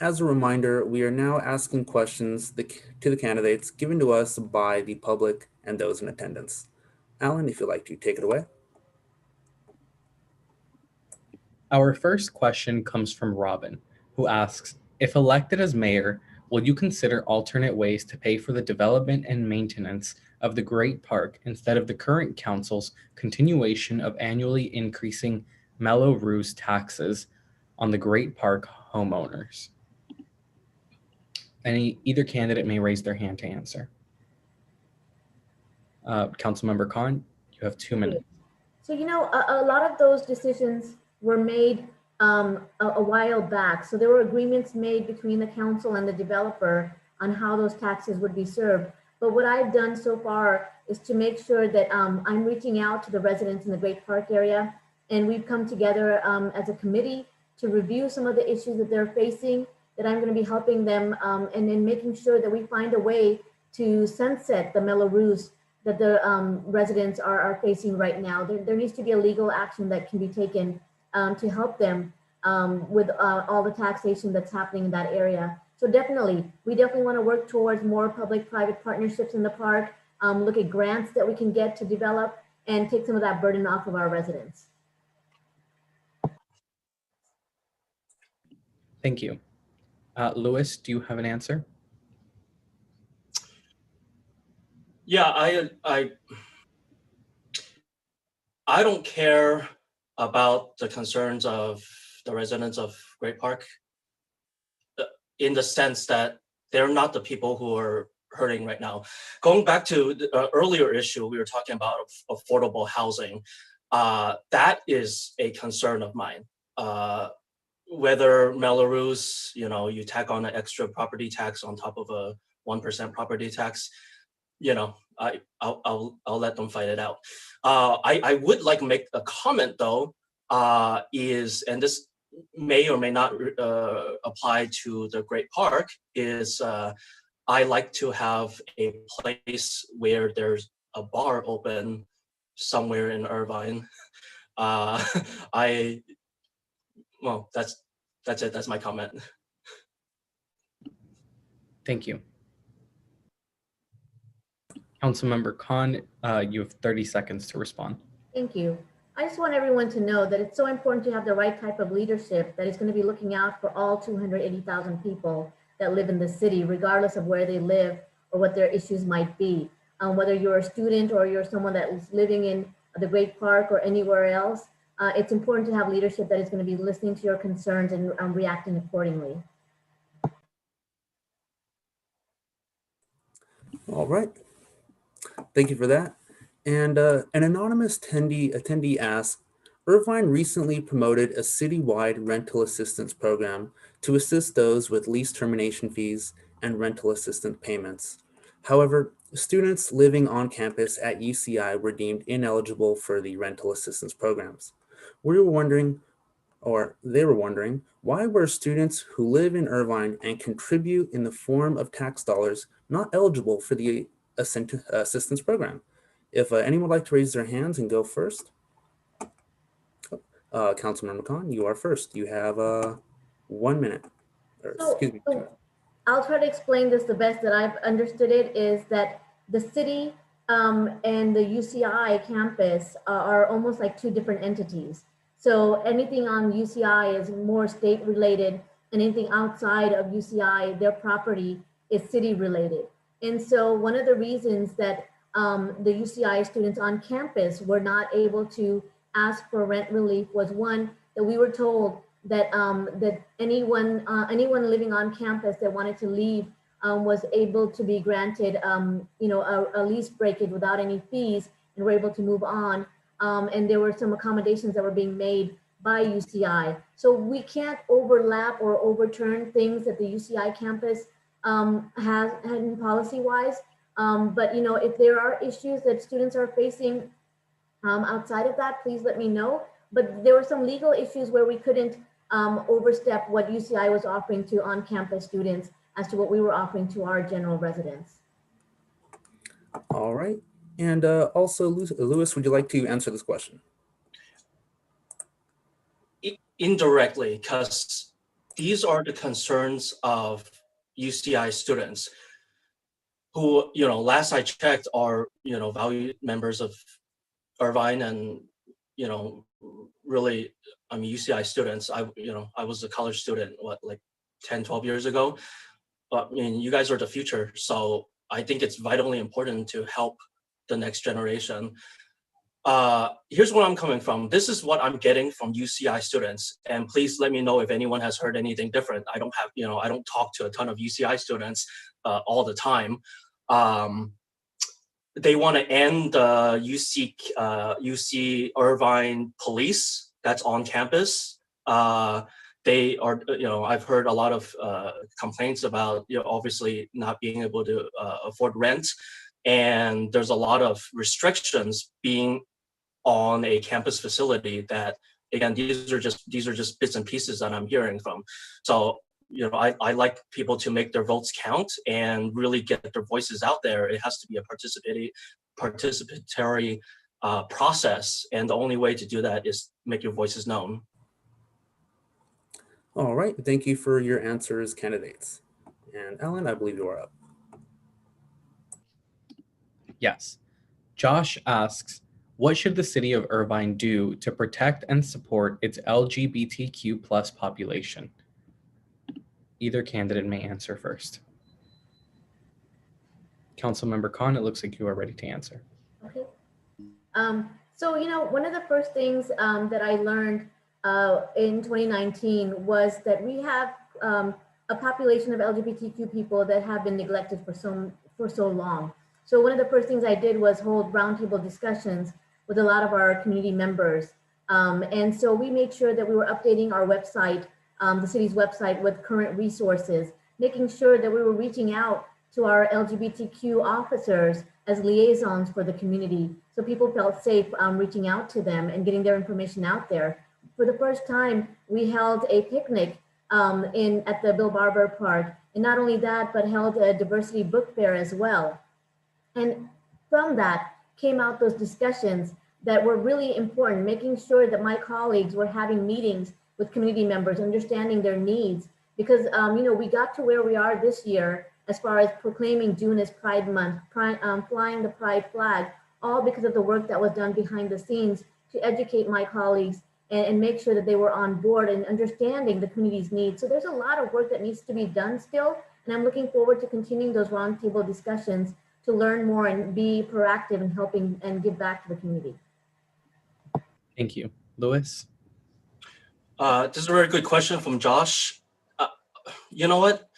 As a reminder, we are now asking questions to the candidates given to us by the public and those in attendance. Alan, if you'd like to take it away. Our first question comes from Robin, who asks, if elected as mayor, will you consider alternate ways to pay for the development and maintenance of the Great Park instead of the current council's continuation of annually increasing Melrose taxes on the Great Park homeowners? Either candidate may raise their hand to answer. Councilmember Khan, you have 2 minutes. So, a lot of those decisions were made a while back. So there were agreements made between the council and the developer on how those taxes would be served. But what I've done so far is to make sure that I'm reaching out to the residents in the Great Park area, and we've come together as a committee to review some of the issues that they're facing, that I'm going to be helping them, and then making sure that we find a way to sunset the Melrose that the residents are facing right now. There needs to be a legal action that can be taken to help them with all the taxation that's happening in that area. So we definitely want to work towards more public-private partnerships in the park, look at grants that we can get to develop and take some of that burden off of our residents. Thank you. Louis, do you have an answer? Yeah, I don't care about the concerns of the residents of Great Park in the sense that they're not the people who are hurting right now. Going back to the earlier issue, we were talking about affordable housing. That is a concern of mine. Whether Melrose, you tack on an extra property tax on top of a 1% property tax, I'll let them fight it out. I would like to make a comment though, and this may or may not apply to the Great Park, is I like to have a place where there's a bar open somewhere in Irvine. Well, that's it. That's my comment. Thank you. Councilmember Khan, you have 30 seconds to respond. Thank you. I just want everyone to know that it's so important to have the right type of leadership that is going to be looking out for all 280,000 people that live in the city, regardless of where they live or what their issues might be. Whether you're a student or you're someone that is living in the Great Park or anywhere else, it's important to have leadership that is going to be listening to your concerns and reacting accordingly. All right. Thank you for that. And an anonymous attendee asked, Irvine recently promoted a citywide rental assistance program to assist those with lease termination fees and rental assistance payments. However, students living on campus at UCI were deemed ineligible for the rental assistance programs. They were wondering, why were students who live in Irvine and contribute in the form of tax dollars not eligible for the assistance program? If anyone would like to raise their hands and go first. Councilmember Khan, you are first. You have 1 minute. Excuse me. I'll try to explain this the best that I've understood it, is that the city and the UCI campus are almost like two different entities. So anything on UCI is more state related, and anything outside of UCI, their property is city related. And so one of the reasons that the UCI students on campus were not able to ask for rent relief was, one, that we were told that that anyone living on campus that wanted to leave was able to be granted a lease breakage without any fees, and were able to move on. And there were some accommodations that were being made by UCI. So we can't overlap or overturn things that the UCI campus has had policy-wise. But if there are issues that students are facing outside of that, please let me know. But there were some legal issues where we couldn't overstep what UCI was offering to on-campus students as to what we were offering to our general residents. All right. And also, Louis, would you like to answer this question? indirectly, because these are the concerns of UCI students who, last I checked are, valued members of Irvine and, really, UCI students. I was a college student, like 10, 12 years ago. But you guys are the future. So I think it's vitally important to help the next generation. Here's where I'm coming from. This is what I'm getting from UCI students. And please let me know if anyone has heard anything different. I don't talk to a ton of UCI students all the time. They want to end the UC Irvine police that's on campus. They are, I've heard a lot of complaints about, obviously not being able to afford rent. And there's a lot of restrictions being on a campus facility that, again, these are just bits and pieces that I'm hearing from. So, I like people to make their votes count and really get their voices out there. It has to be a participatory process. And the only way to do that is make your voices known. All right, thank you for your answers, candidates. And Ellen, I believe you are up. Yes. Josh asks, what should the city of Irvine do to protect and support its LGBTQ plus population? Either candidate may answer first. Councilmember Khan, it looks like you are ready to answer. Okay. So, one of the first things that I learned in 2019 was that we have a population of LGBTQ people that have been neglected for so long. So one of the first things I did was hold roundtable discussions with a lot of our community members. And so we made sure that we were updating our website, the city's website, with current resources, making sure that we were reaching out to our LGBTQ officers as liaisons for the community. So people felt safe reaching out to them and getting their information out there. For the first time, we held a picnic at the Bill Barber Park. And not only that, but held a diversity book fair as well. And from that came out those discussions that were really important, making sure that my colleagues were having meetings with community members, understanding their needs, because we got to where we are this year as far as proclaiming June as Pride Month, flying the Pride flag, all because of the work that was done behind the scenes to educate my colleagues and make sure that they were on board and understanding the community's needs. So there's a lot of work that needs to be done still, and I'm looking forward to continuing those roundtable discussions to learn more and be proactive in helping and give back to the community. Thank you. Louis? This is a very good question from Josh. You know what?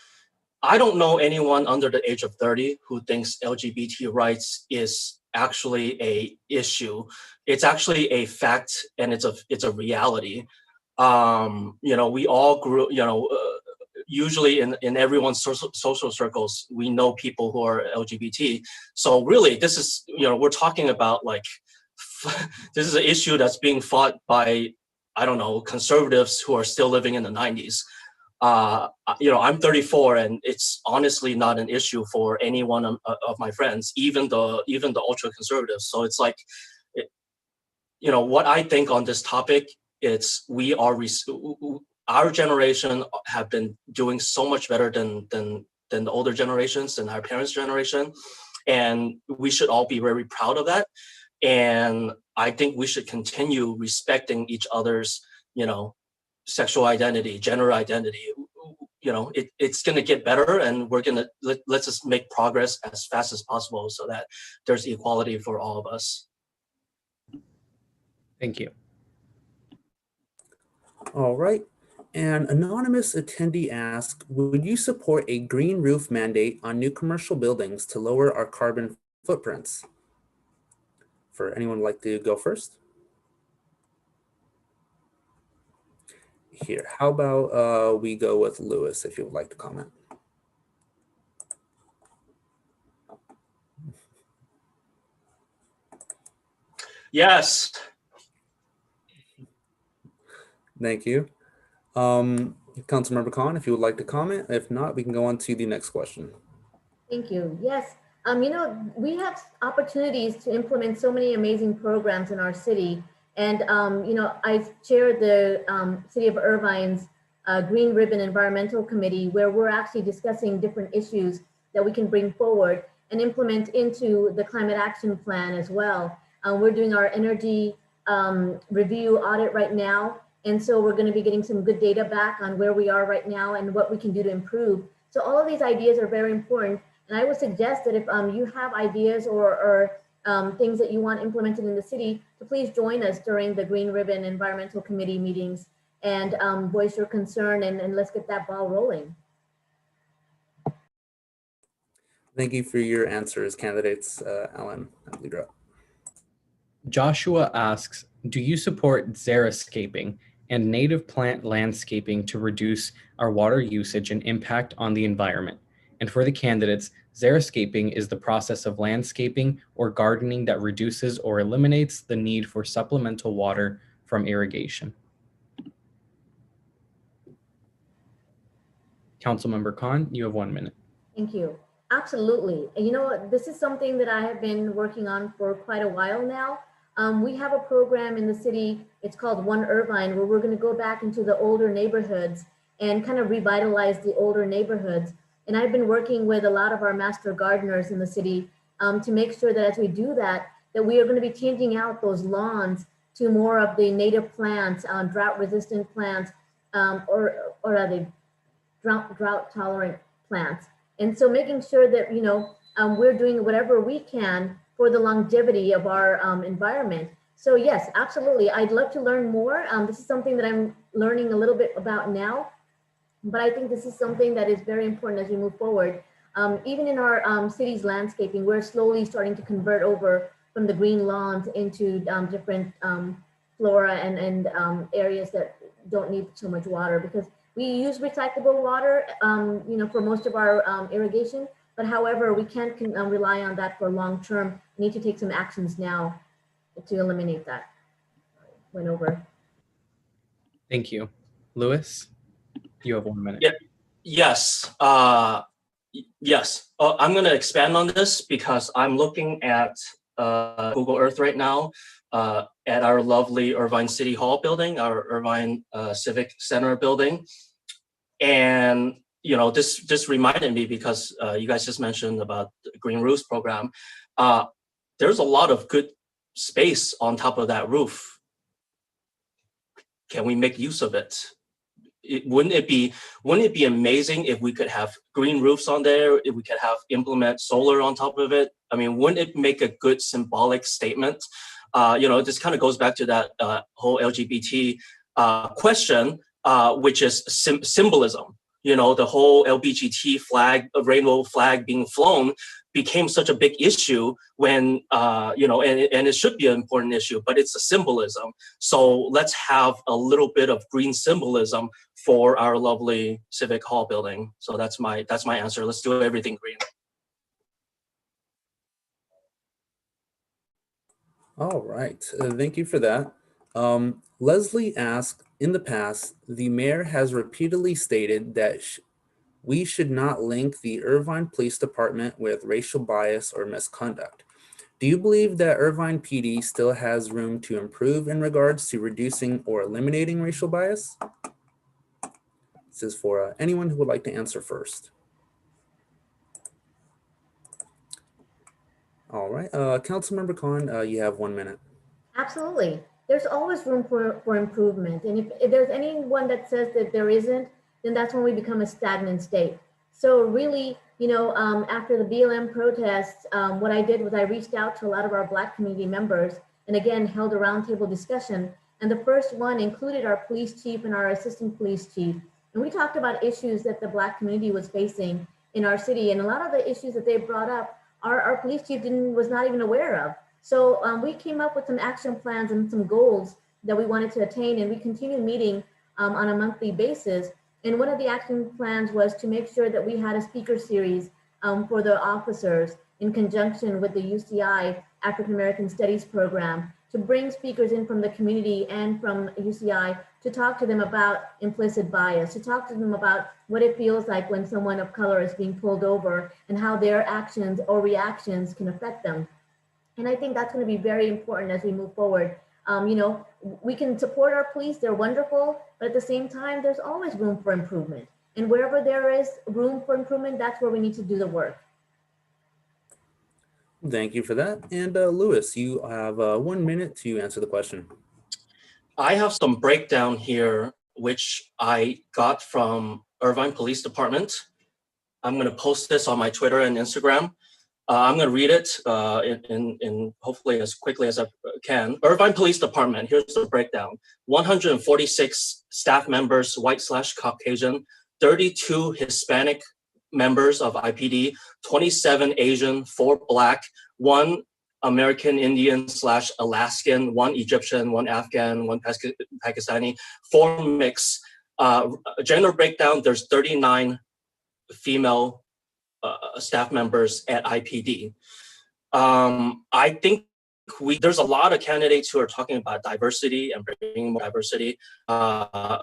I don't know anyone under the age of 30 who thinks LGBT rights is actually a issue. It's actually a fact, and it's a reality. We all grew, usually in everyone's social circles, we know people who are LGBT. So really, this is, we're talking about this is an issue that's being fought by, I don't know, conservatives who are still living in the 90s. I'm 34, and it's honestly not an issue for any one of my friends, even the ultra conservatives. So it's like, what I think on this topic, it's our generation have been doing so much better than the older generations, than our parents' generation, and we should all be very proud of that. And I think we should continue respecting each other's, sexual identity, gender identity. It's going to get better, and we're going to let's just make progress as fast as possible so that there's equality for all of us. Thank you. All right. An anonymous attendee asked, would you support a green roof mandate on new commercial buildings to lower our carbon footprints? For anyone like to go first? Here, how about we go with Louis, if you would like to comment. Yes. Thank you. Councilmember Khan, if you would like to comment. If not, we can go on to the next question. Thank you. Yes. We have opportunities to implement so many amazing programs in our city. And, you know, I chair the City of Irvine's Green Ribbon Environmental Committee, where we're actually discussing different issues that we can bring forward and implement into the climate action plan as well. We're doing our energy review audit right now. And so we're going to be getting some good data back on where we are right now and what we can do to improve. So all of these ideas are very important. And I would suggest that if you have ideas or things that you want implemented in the city, to please join us during the Green Ribbon Environmental Committee meetings and voice your concern, and let's get that ball rolling. Thank you for your answers, candidates. Alan, I believe you're up. Joshua asks, do you support xeriscaping and native plant landscaping to reduce our water usage and impact on the environment? And for the candidates, xeriscaping is the process of landscaping or gardening that reduces or eliminates the need for supplemental water from irrigation. Councilmember Khan, you have 1 minute. Thank you. Absolutely. And you know, this is something that I have been working on for quite a while now. We have a program in the city, it's called One Irvine, where we're going to go back into the older neighborhoods and kind of revitalize the older neighborhoods. And I've been working with a lot of our master gardeners in the city to make sure that as we do that, that we are going to be changing out those lawns to more of the native plants, drought-resistant plants, or are they drought-tolerant plants. And so making sure that, you know, we're doing whatever we can for the longevity of our environment. So yes, absolutely. I'd love to learn more. This is something that I'm learning a little bit about now, but I think this is something that is very important as we move forward. Even in our city's landscaping, we're slowly starting to convert over from the green lawns into different flora and areas that don't need so much water, because we use recyclable water, you know, for most of our irrigation. But however, we can't rely on that for long term. We need to take some actions now to eliminate that. Went over. Thank you. Lewis, you have 1 minute. Yeah. Yes. Yes. I'm going to expand on this because I'm looking at Google Earth right now at our lovely Irvine City Hall building, our Irvine Civic Center building. And you know, this just reminded me because you guys just mentioned about the Green Roofs program. There's a lot of good space on top of that roof. Can we make use of it? Wouldn't it be amazing if we could have green roofs on there? If we could implement solar on top of it? I mean, wouldn't it make a good symbolic statement? You know, this kind of goes back to that whole LGBT question, which is symbolism. You know, the whole LGBT flag, rainbow flag being flown became such a big issue when, you know, and it should be an important issue, but it's a symbolism. So let's have a little bit of green symbolism for our lovely Civic Hall building. So that's my answer. Let's do everything green. All right, thank you for that. Leslie asked, in the past, the mayor has repeatedly stated that we should not link the Irvine Police Department with racial bias or misconduct. Do you believe that Irvine PD still has room to improve in regards to reducing or eliminating racial bias? This is for anyone who would like to answer first. All right, Councilmember Khan, you have 1 minute. Absolutely. There's always room for improvement. And if there's anyone that says that there isn't, then that's when we become a stagnant state. So really, you know, after the BLM protests, what I did was I reached out to a lot of our Black community members and again, held a roundtable discussion. And the first one included our police chief and our assistant police chief. And we talked about issues that the Black community was facing in our city. And a lot of the issues that they brought up, our police chief was not even aware of. So we came up with some action plans and some goals that we wanted to attain, and we continue meeting on a monthly basis. And one of the action plans was to make sure that we had a speaker series for the officers in conjunction with the UCI African American Studies program, to bring speakers in from the community and from UCI to talk to them about implicit bias, to talk to them about what it feels like when someone of color is being pulled over and how their actions or reactions can affect them. And I think that's going to be very important as we move forward. We can support our police, they're wonderful, but at the same time, there's always room for improvement. And wherever there is room for improvement, that's where we need to do the work. Thank you for that. And Louis, you have 1 minute to answer the question. I have some breakdown here, which I got from Irvine Police Department. I'm going to post this on my Twitter and Instagram. I'm going to read it in hopefully as quickly as I can. Irvine Police Department, here's the breakdown. 146 staff members, white/Caucasian, 32 Hispanic members of IPD, 27 Asian, 4 Black, 1 American Indian/Alaskan, 1 Egyptian, 1 Afghan, 1 Pakistani, 4 mix. Gender breakdown, there's 39 female staff members at IPD. I think there's a lot of candidates who are talking about diversity and bringing more diversity. That's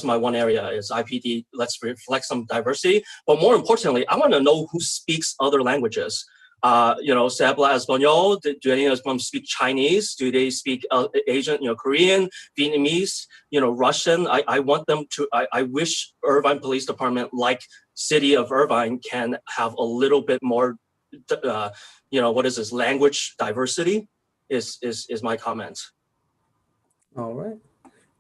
my one area is IPD. Let's reflect some diversity, but more importantly, I want to know who speaks other languages. Se habla español? Do any of them speak Chinese? Do they speak Asian, Korean, Vietnamese, Russian? I want them to, I wish Irvine Police Department, like City of Irvine, can have a little bit more, language diversity is my comment. All right.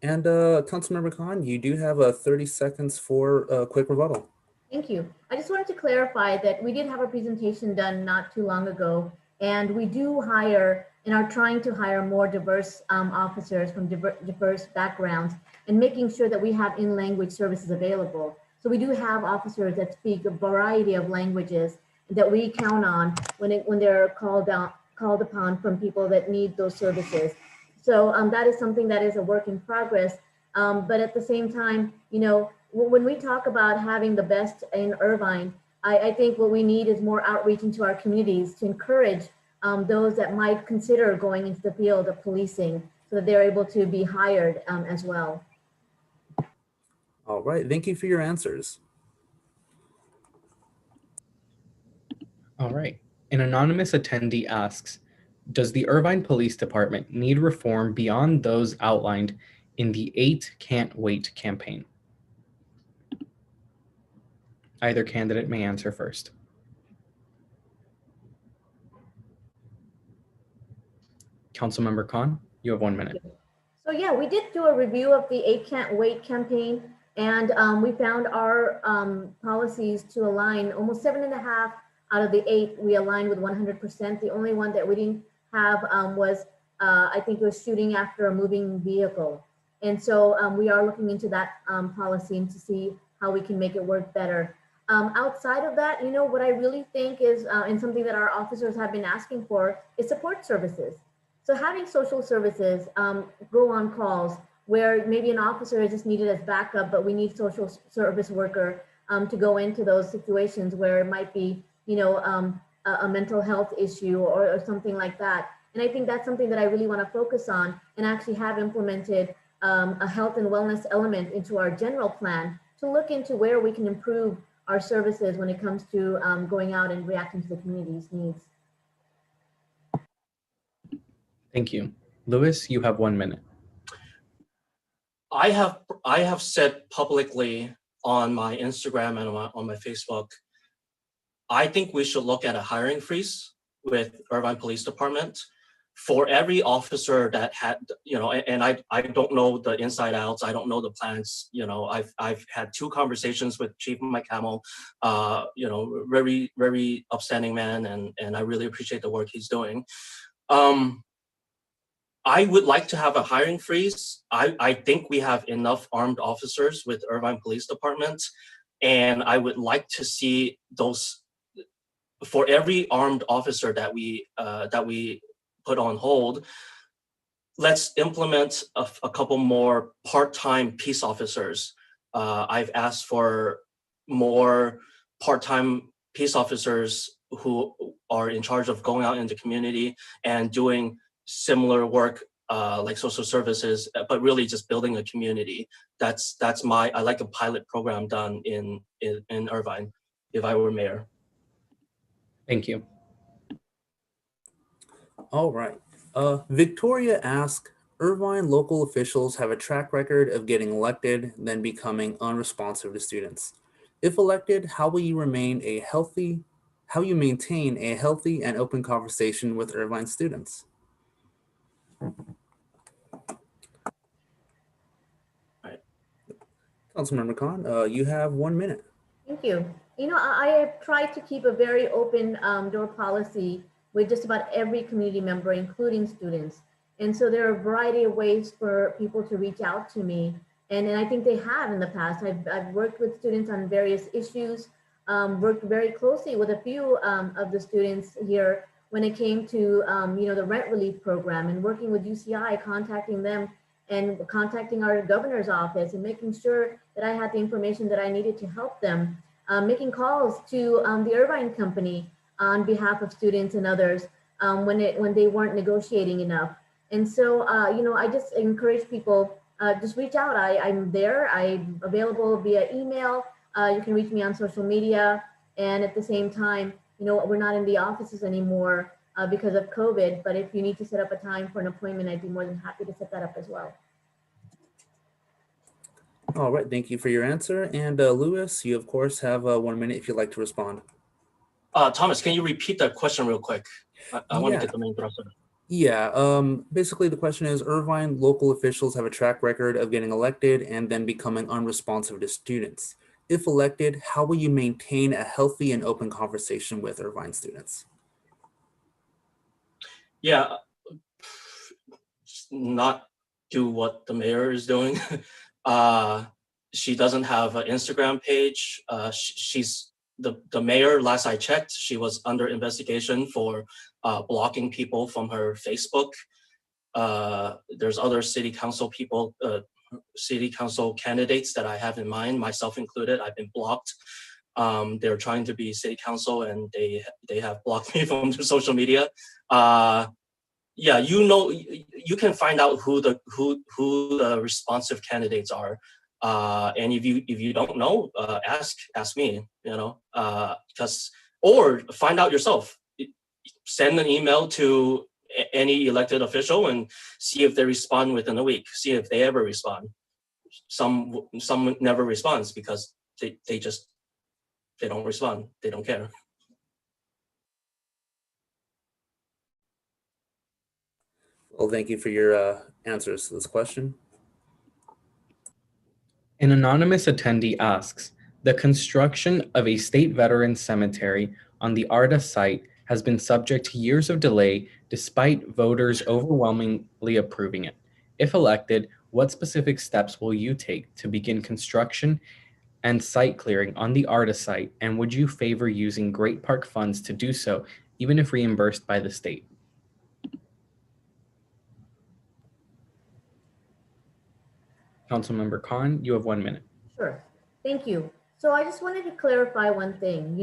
And Councilmember Khan, you do have 30 seconds for a quick rebuttal. Thank you. I just wanted to clarify that we did have a presentation done not too long ago, and we do hire and are trying to hire more diverse officers from diverse backgrounds and making sure that we have in-language services available. So we do have officers that speak a variety of languages that we count on when they're called upon from people that need those services. So that is something that is a work in progress. But at the same time, when we talk about having the best in Irvine, I think what we need is more outreach into our communities to encourage those that might consider going into the field of policing so that they're able to be hired as well. All right, thank you for your answers. All right, an anonymous attendee asks, does the Irvine Police Department need reform beyond those outlined in the 8 Can't Wait campaign? Either candidate may answer first. Councilmember Khan, you have 1 minute. So yeah, we did do a review of the 8 Can't Wait campaign, and we found our policies to align almost 7.5 out of the 8, we aligned with 100%. The only one that we didn't have was, I think it was shooting after a moving vehicle. And so we are looking into that policy to see how we can make it work better. Outside of that, what I really think is, and something that our officers have been asking for, is support services. So having social services go on calls where maybe an officer is just needed as backup, but we need social service worker to go into those situations where it might be, a mental health issue or something like that. And I think that's something that I really want to focus on and actually have implemented a health and wellness element into our general plan to look into where we can improve our services when it comes to going out and reacting to the community's needs. Thank you. Louis, you have 1 minute. I have said publicly on my Instagram and on my Facebook, I think we should look at a hiring freeze with Irvine Police Department for every officer that had, and I don't know the inside outs. I don't know the plans. I've had 2 conversations with Chief Mike Hamill, very, very upstanding man. And I really appreciate the work he's doing. I would like to have a hiring freeze. I think we have enough armed officers with Irvine Police Department. And I would like to see those, for every armed officer that we put on hold, let's implement a couple more part-time peace officers. I've asked for more part-time peace officers who are in charge of going out in the community and doing similar work like social services, but really just building a community. I like a pilot program done in Irvine if I were mayor. Thank you. All right. Victoria asked, Irvine local officials have a track record of getting elected, then becoming unresponsive to students. If elected, how will you maintain a healthy and open conversation with Irvine students? Right. Councilmember Khan, you have 1 minute. Thank you. You know, I have tried to keep a very open door policy with just about every community member, including students. And so there are a variety of ways for people to reach out to me. And I think they have in the past. I've worked with students on various issues, worked very closely with a few of the students here when it came to, the rent relief program, and working with UCI, contacting them and contacting our governor's office and making sure that I had the information that I needed to help them, making calls to the Irvine company on behalf of students and others when they weren't negotiating enough. And so, I just encourage people, just reach out. I'm there. I'm available via email. You can reach me on social media. And at the same time, we're not in the offices anymore because of COVID, but if you need to set up a time for an appointment, I'd be more than happy to set that up as well. All right, thank you for your answer. And Louis, you of course have 1 minute if you'd like to respond. Thomas, can you repeat that question real quick? I want to get the main thrust of it. Yeah, basically the question is, Irvine local officials have a track record of getting elected and then becoming unresponsive to students. If elected, how will you maintain a healthy and open conversation with Irvine students? Yeah, not do what the mayor is doing. She doesn't have an Instagram page. She's the mayor, last I checked, she was under investigation for blocking people from her Facebook. There's other city council people, city council candidates that I have in mind, myself included. I've been blocked. They're trying to be city council and they have blocked me from their social media. Yeah, you can find out who the responsive candidates are. And if you don't know, ask me, or find out yourself. Send an email to any elected official and see if they respond within a week. See if they ever respond. Some never responds because they don't respond. They don't care. Well, thank you for your answers to this question. An anonymous attendee asks, the construction of a state veterans cemetery on the ARDA site has been subject to years of delay despite voters overwhelmingly approving it. If elected, what specific steps will you take to begin construction and site clearing on the ARDA site, and would you favor using Great Park funds to do so, even if reimbursed by the state? Councilmember Khan, you have 1 minute. Sure, thank you. So I just wanted to clarify one thing.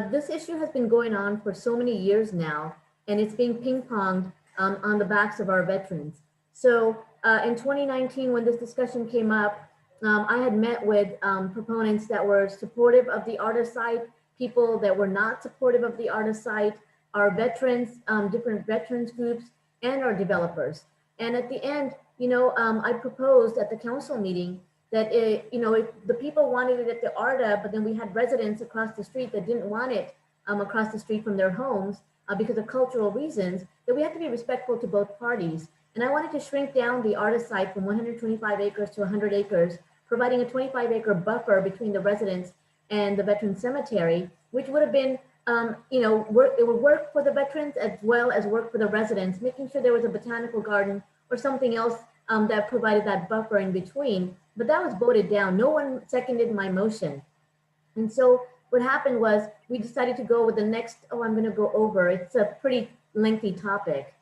This issue has been going on for so many years now, and it's being ping-ponged on the backs of our veterans. So in 2019, when this discussion came up, I had met with proponents that were supportive of the ARDA site, people that were not supportive of the ARDA site, our veterans, different veterans groups, and our developers. And at the end, I proposed at the council meeting that if the people wanted it at the ARDA, but then we had residents across the street that didn't want it across the street from their homes because of cultural reasons, that we have to be respectful to both parties. And I wanted to shrink down the ARDA site from 125 acres to 100 acres, providing a 25-acre buffer between the residents and the veteran cemetery, which would have been, it would work for the veterans as well as work for the residents, making sure there was a botanical garden or something else that provided that buffer in between. But that was voted down. No one seconded my motion. And so what happened was we decided to go with the next, I'm going to go over. It's a pretty lengthy topic.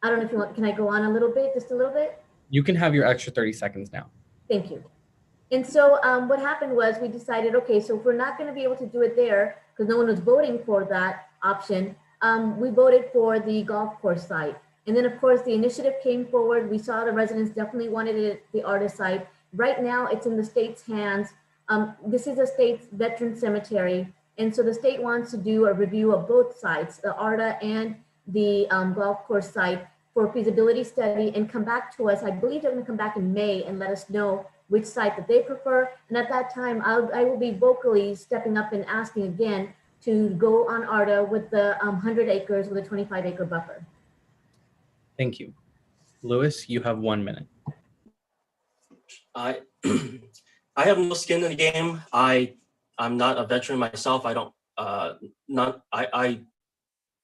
I don't know if you want, can I go on a little bit, just a little bit? You can have your extra 30 seconds now. Thank you. And so what happened was we decided, okay, so if we're not going to be able to do it there, because no one was voting for that option, we voted for the golf course site. And then of course the initiative came forward. We saw the residents definitely wanted it at the ARDA site. Right now it's in the state's hands. This is a state's veteran cemetery. And so the state wants to do a review of both sites, the ARDA and the golf course site for feasibility study and come back to us. I believe they're going to come back in May and let us know which site that they prefer. And at that time, I will be vocally stepping up and asking again to go on ARDA with the 100 acres with a 25-acre buffer. Thank you. Lewis, you have 1 minute. I I have no skin in the game. I'm not a veteran myself. I don't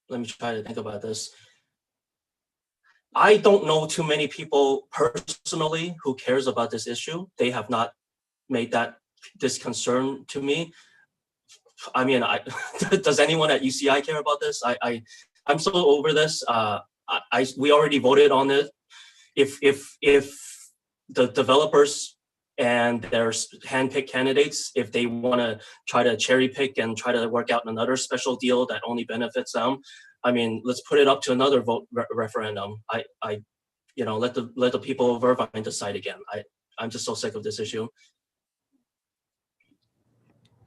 let me try to think about this. I don't know too many people personally who cares about this issue. They have not made this concern to me. I mean, does anyone at UCI care about this? I'm so over this. We already voted on it. If the developers and their hand-picked candidates, if they want to try to cherry pick and try to work out another special deal that only benefits them, I mean, let's put it up to another vote referendum. Let the people of Irvine decide again. I'm just so sick of this issue.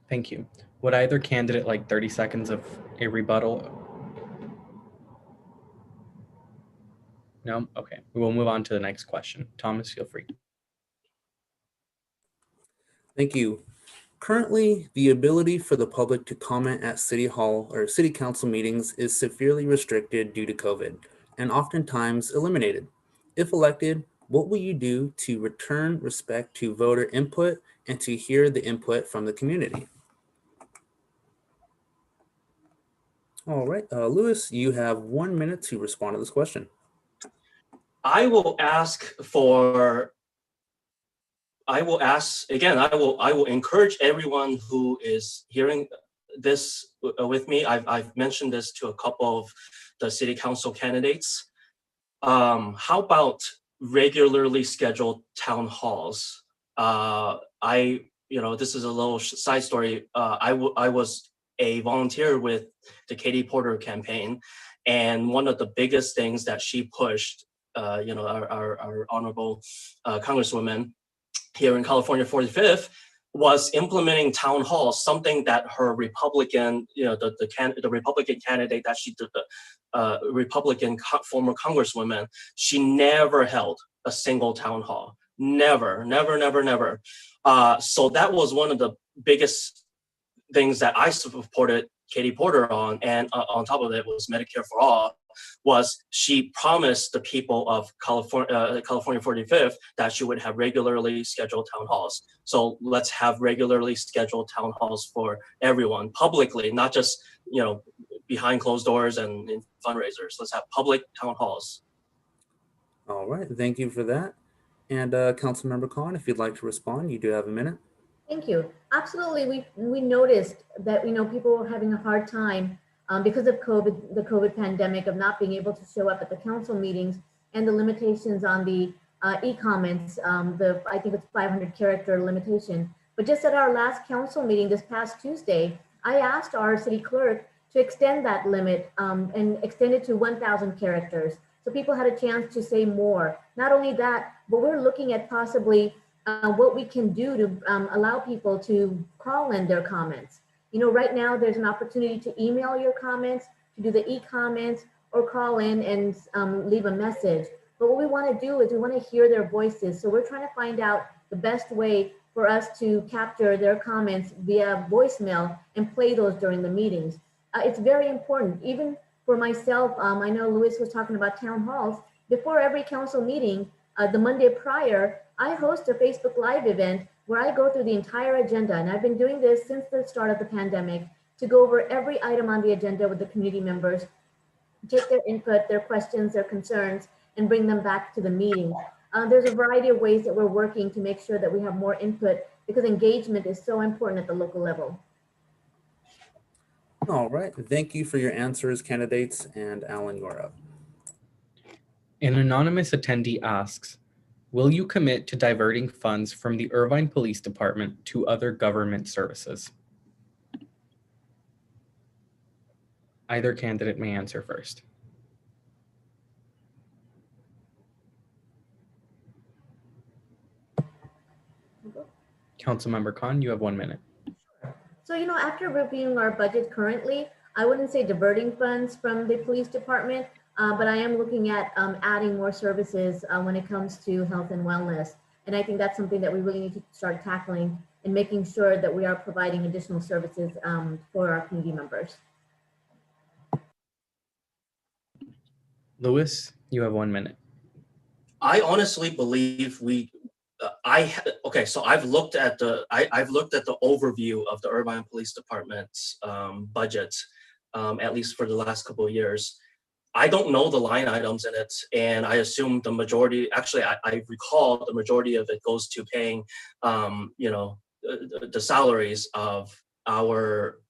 Thank you. Would either candidate like 30 seconds of a rebuttal? No? Okay. We will move on to the next question. Thomas, feel free. Thank you. Currently, the ability for the public to comment at City Hall or City Council meetings is severely restricted due to COVID and oftentimes eliminated. If elected, what will you do to return respect to voter input and to hear the input from the community? All right, Lewis, you have 1 minute to respond to this question. I will encourage everyone who is hearing this with me. I've mentioned this to a couple of the city council candidates. How about regularly scheduled town halls? This is a little side story. I was a volunteer with the Katie Porter campaign, and one of the biggest things that she pushed, our honorable congresswoman here in California 45th, was implementing town halls, something that her Republican, the Republican candidate that she did, the Republican former congresswoman, she never held a single town hall. Never. So that was one of the biggest things that I supported Katie Porter on, and on top of it was Medicare for All. Was she promised the people of California 45th that she would have regularly scheduled town halls. So let's have regularly scheduled town halls for everyone publicly, not just behind closed doors and in fundraisers. Let's have public town halls. All right, thank you for that. And Councilmember Khan, if you'd like to respond, you do have a minute. Thank you. Absolutely, we noticed that people were having a hard time because of the COVID pandemic, of not being able to show up at the council meetings and the limitations on the e-comments. I think it's 500 character limitation. But just at our last council meeting this past Tuesday, I asked our city clerk to extend that limit and extend it to 1,000 characters. So people had a chance to say more. Not only that, but we're looking at possibly what we can do to allow people to call in their comments. Right now there's an opportunity to email your comments, to do the e-comments, or call in and leave a message. But what we want to do is we want to hear their voices. So we're trying to find out the best way for us to capture their comments via voicemail and play those during the meetings. It's very important. Even for myself, I know Louis was talking about town halls. Before every council meeting, the Monday prior, I host a Facebook Live event where I go through the entire agenda. And I've been doing this since the start of the pandemic, to go over every item on the agenda with the community members, take their input, their questions, their concerns, and bring them back to the meeting. There's a variety of ways that we're working to make sure that we have more input, because engagement is so important at the local level. All right, thank you for your answers, candidates, and Alan, you're up. An anonymous attendee asks, will you commit to diverting funds from the Irvine Police Department to other government services? Either candidate may answer first. Councilmember Khan, you have 1 minute. So, after reviewing our budget currently, I wouldn't say diverting funds from the police department, but I am looking at adding more services when it comes to health and wellness. And I think that's something that we really need to start tackling and making sure that we are providing additional services for our community members. Louis, you have 1 minute. I honestly believe okay, so I've looked at the overview of the Irvine Police Department's budget, at least for the last couple of years. I don't know the line items in it, and I assume the majority. Actually, I recall the majority of it goes to paying, the salaries of our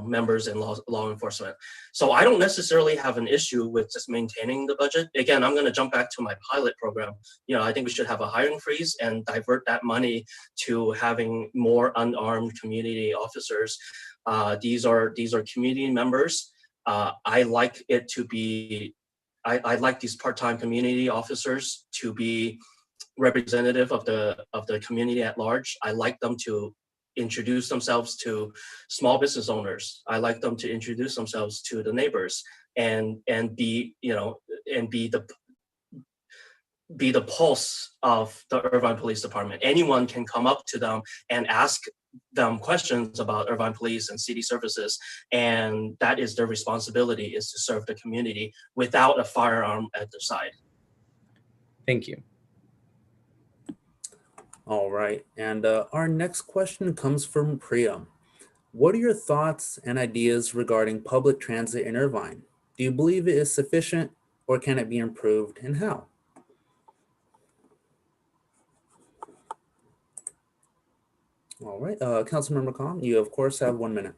members in law enforcement. So I don't necessarily have an issue with just maintaining the budget. Again, I'm going to jump back to my pilot program. I think we should have a hiring freeze and divert that money to having more unarmed community officers. These are community members. I like it to be. I like these part-time community officers to be representative of the community at large. I like them to introduce themselves to small business owners. I like them to introduce themselves to the neighbors and be the pulse of the Irvine Police Department. Anyone can come up to them and ask them questions about Irvine Police and city services, and that is their responsibility, is to serve the community without a firearm at their side. Thank you. All right, and our next question comes from Priya. What are your thoughts and ideas regarding public transit in Irvine? Do you believe it is sufficient, or can it be improved, and how? All right, Councilmember Khan, you of course have 1 minute.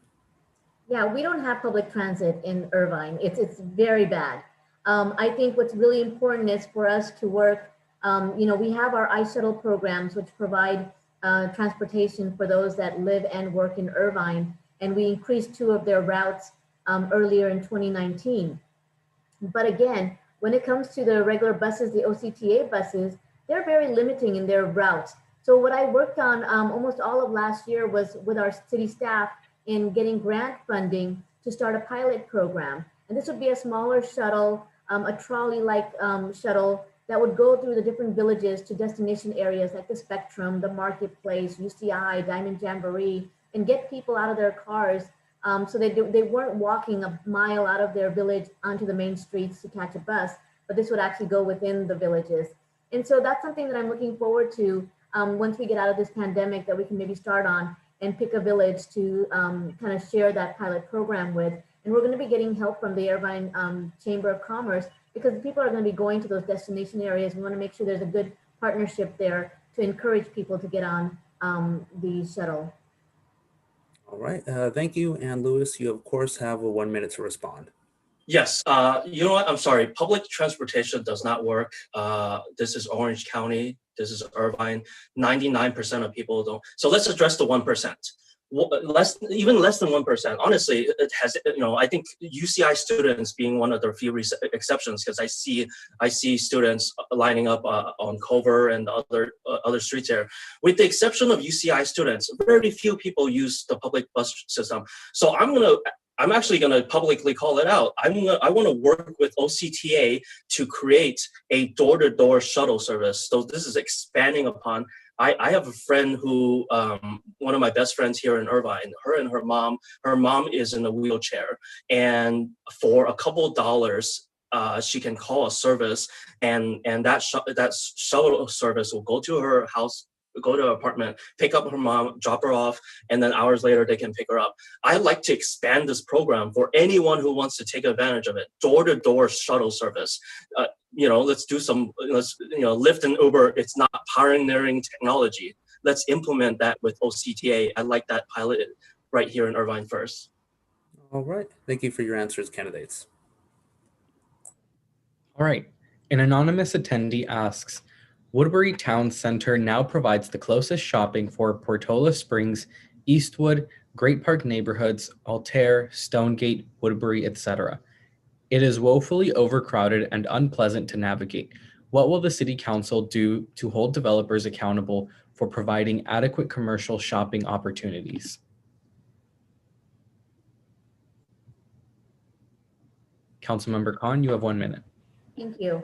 Yeah, we don't have public transit in Irvine. It's very bad. I think what's really important is for us to work. We have our iShuttle programs, which provide transportation for those that live and work in Irvine, and we increased 2 of their routes earlier in 2019. But again, when it comes to the regular buses, the OCTA buses, they're very limiting in their routes. So what I worked on almost all of last year was with our city staff in getting grant funding to start a pilot program. And this would be a smaller shuttle, a trolley-like shuttle that would go through the different villages to destination areas like the Spectrum, the Marketplace, UCI, Diamond Jamboree, and get people out of their cars so they weren't walking a mile out of their village onto the main streets to catch a bus, but this would actually go within the villages. And so that's something that I'm looking forward to once we get out of this pandemic, that we can maybe start on and pick a village to kind of share that pilot program with. And we're going to be getting help from the Irvine Chamber of Commerce, because people are going to be going to those destination areas. We want to make sure there's a good partnership there to encourage people to get on the shuttle. All right, thank you. And Louis, you of course have 1 minute to respond. Yes, you know what? I'm sorry. Public transportation does not work. This is Orange County. This is Irvine. 99% of people don't. So let's address the 1%. Even less than 1%. Honestly, it has. I think UCI students being one of the few exceptions, because I see students lining up on Culver and other streets here. With the exception of UCI students, very few people use the public bus system. So I'm actually going to publicly call it out. I want to work with OCTA to create a door-to-door shuttle service. So this is expanding upon. I have a friend who, one of my best friends here in Irvine, her mom is in a wheelchair, and for a couple of dollars, she can call a service, and that shuttle service will go to her house, go to her apartment, pick up her mom, drop her off, and then hours later they can pick her up. I'd like to expand this program for anyone who wants to take advantage of it. Door-to-door shuttle service. Let's do some, Lyft and Uber, it's not pioneering technology. Let's implement that with OCTA. I like that pilot right here in Irvine first. All right, thank you for your answers, candidates. All right, an anonymous attendee asks, Woodbury Town Center now provides the closest shopping for Portola Springs, Eastwood, Great Park neighborhoods, Altair, Stonegate, Woodbury, etc. It is woefully overcrowded and unpleasant to navigate. What will the City Council do to hold developers accountable for providing adequate commercial shopping opportunities? Councilmember Khan, you have 1 minute. Thank you.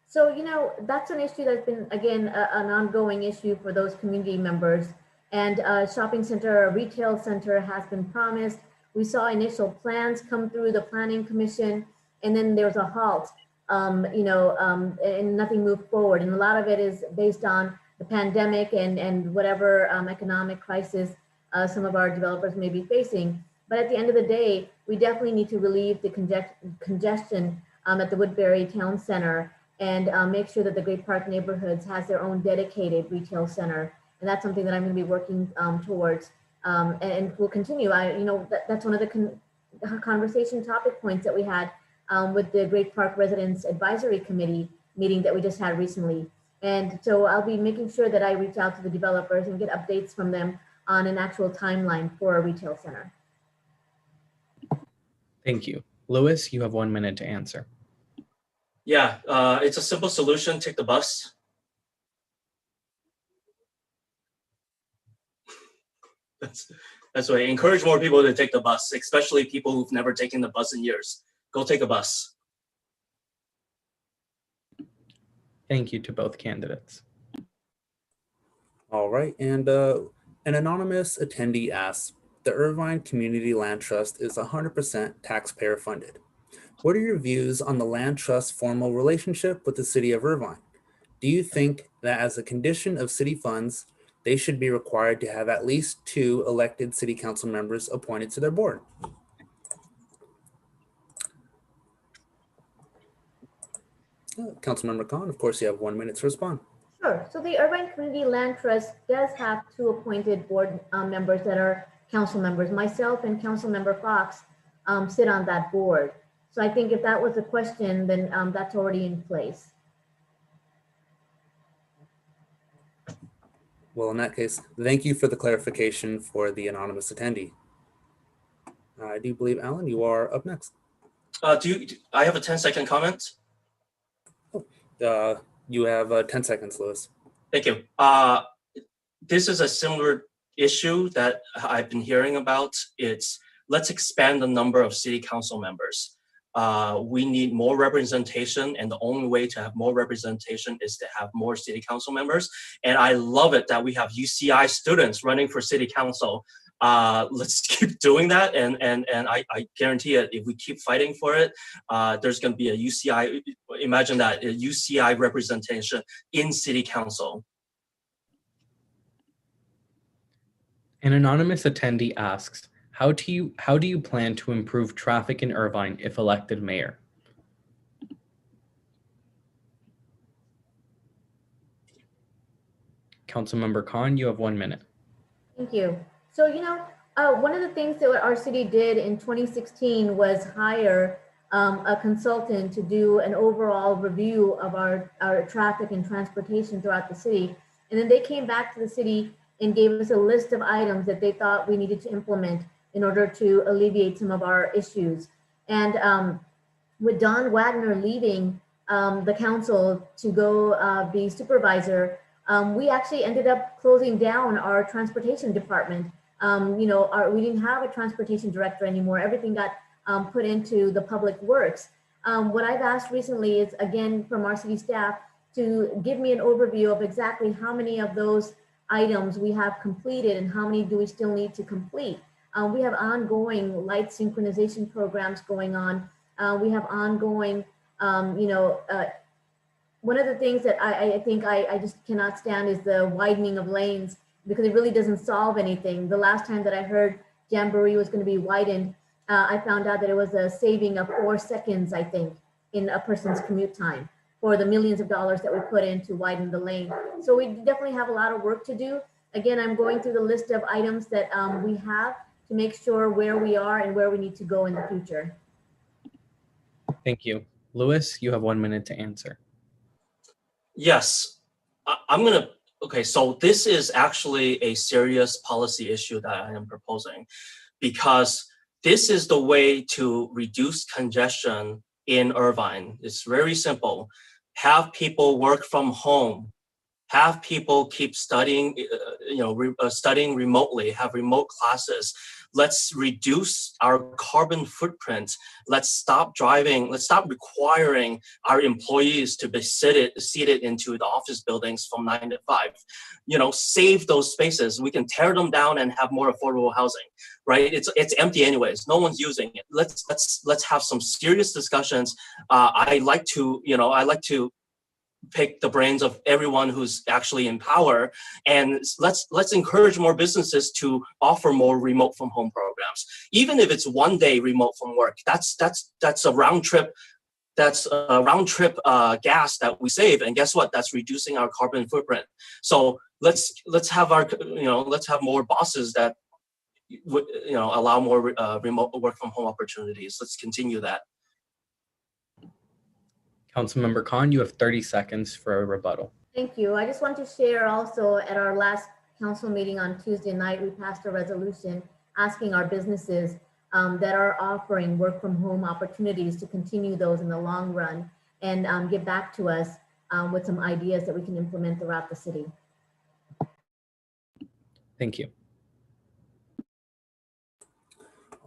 So, that's an issue that's been, again, an ongoing issue for those community members. And a shopping center, a retail center has been promised. We saw initial plans come through the Planning Commission, and then there's a halt, and nothing moved forward. And a lot of it is based on the pandemic and whatever economic crisis some of our developers may be facing. But at the end of the day, we definitely need to relieve the congestion at the Woodbury Town Center and make sure that the Great Park neighborhoods has their own dedicated retail center. And that's something that I'm going to be working towards and will continue. That's one of the conversation topic points that we had with the Great Park Residents Advisory Committee meeting that we just had recently. And so I'll be making sure that I reach out to the developers and get updates from them on an actual timeline for a retail center. Thank you. Louis, you have 1 minute to answer. Yeah, it's a simple solution. Take the bus. That's why I encourage more people to take the bus, especially people who've never taken the bus in years. Go take a bus. Thank you to both candidates. All right, and an anonymous attendee asks, the Irvine Community Land Trust is 100% taxpayer funded. What are your views on the land trust formal relationship with the city of Irvine? Do you think that as a condition of city funds, they should be required to have at least 2 elected city council members appointed to their board? Councilmember Khan, of course, you have 1 minute to respond. Sure. So the Irvine Community Land Trust does have 2 appointed board members that are council members. Myself and Councilmember Fox sit on that board. So I think if that was a question, then that's already in place. Well, in that case, thank you for the clarification for the anonymous attendee. I do believe, Alan, you are up next. I have a 10-second comment? You have 10 seconds, Louis. Thank you. This is a similar issue that I've been hearing about. It's let's expand the number of city council members. We need more representation, and the only way to have more representation is to have more city council members. And I love it that we have UCI students running for city council. Let's keep doing that, and I guarantee it, if we keep fighting for it, there's going to be a UCI, imagine that, a UCI representation in city council. An anonymous attendee asks, how do you plan to improve traffic in Irvine if elected mayor? Councilmember Khan, you have 1 minute. Thank you. So, one of the things that our city did in 2016 was hire a consultant to do an overall review of our traffic and transportation throughout the city. And then they came back to the city and gave us a list of items that they thought we needed to implement in order to alleviate some of our issues. And with Don Wagner leaving the council to go be supervisor, we actually ended up closing down our transportation department. We didn't have a transportation director anymore. Everything got put into the public works. What I've asked recently is, again, from our city staff to give me an overview of exactly how many of those items we have completed and how many do we still need to complete. We have ongoing light synchronization programs going on. We have ongoing, one of the things that I think I just cannot stand is the widening of lanes, because it really doesn't solve anything. The last time that I heard Jamboree was going to be widened, I found out that it was a saving of 4 seconds, I think, in a person's commute time for the millions of dollars that we put in to widen the lane. So we definitely have a lot of work to do. Again, I'm going through the list of items that we have to make sure where we are and where we need to go in the future. Thank you. Louis, you have 1 minute to answer. Yes, okay, so this is actually a serious policy issue that I am proposing, because this is the way to reduce congestion in Irvine. It's very simple. Have people work from home. Have people keep studying, studying remotely, have remote classes. Let's reduce our carbon footprint. Let's stop driving. Let's stop requiring our employees to be seated into the office buildings from 9 to 5. Save those spaces. We can tear them down and have more affordable housing, right? It's empty anyways. No one's using it. Let's have some serious discussions. I like to pick the brains of everyone who's actually in power, and let's encourage more businesses to offer more remote from home programs. Even if it's 1 day remote from work, that's a round trip. That's a round trip gas that we save, and guess what? That's reducing our carbon footprint. So let's have more bosses that would allow more remote work from home opportunities. Let's continue that. Councilmember Khan, you have 30 seconds for a rebuttal. Thank you. I just want to share also, at our last council meeting on Tuesday night, we passed a resolution asking our businesses that are offering work from home opportunities to continue those in the long run and get back to us with some ideas that we can implement throughout the city. Thank you.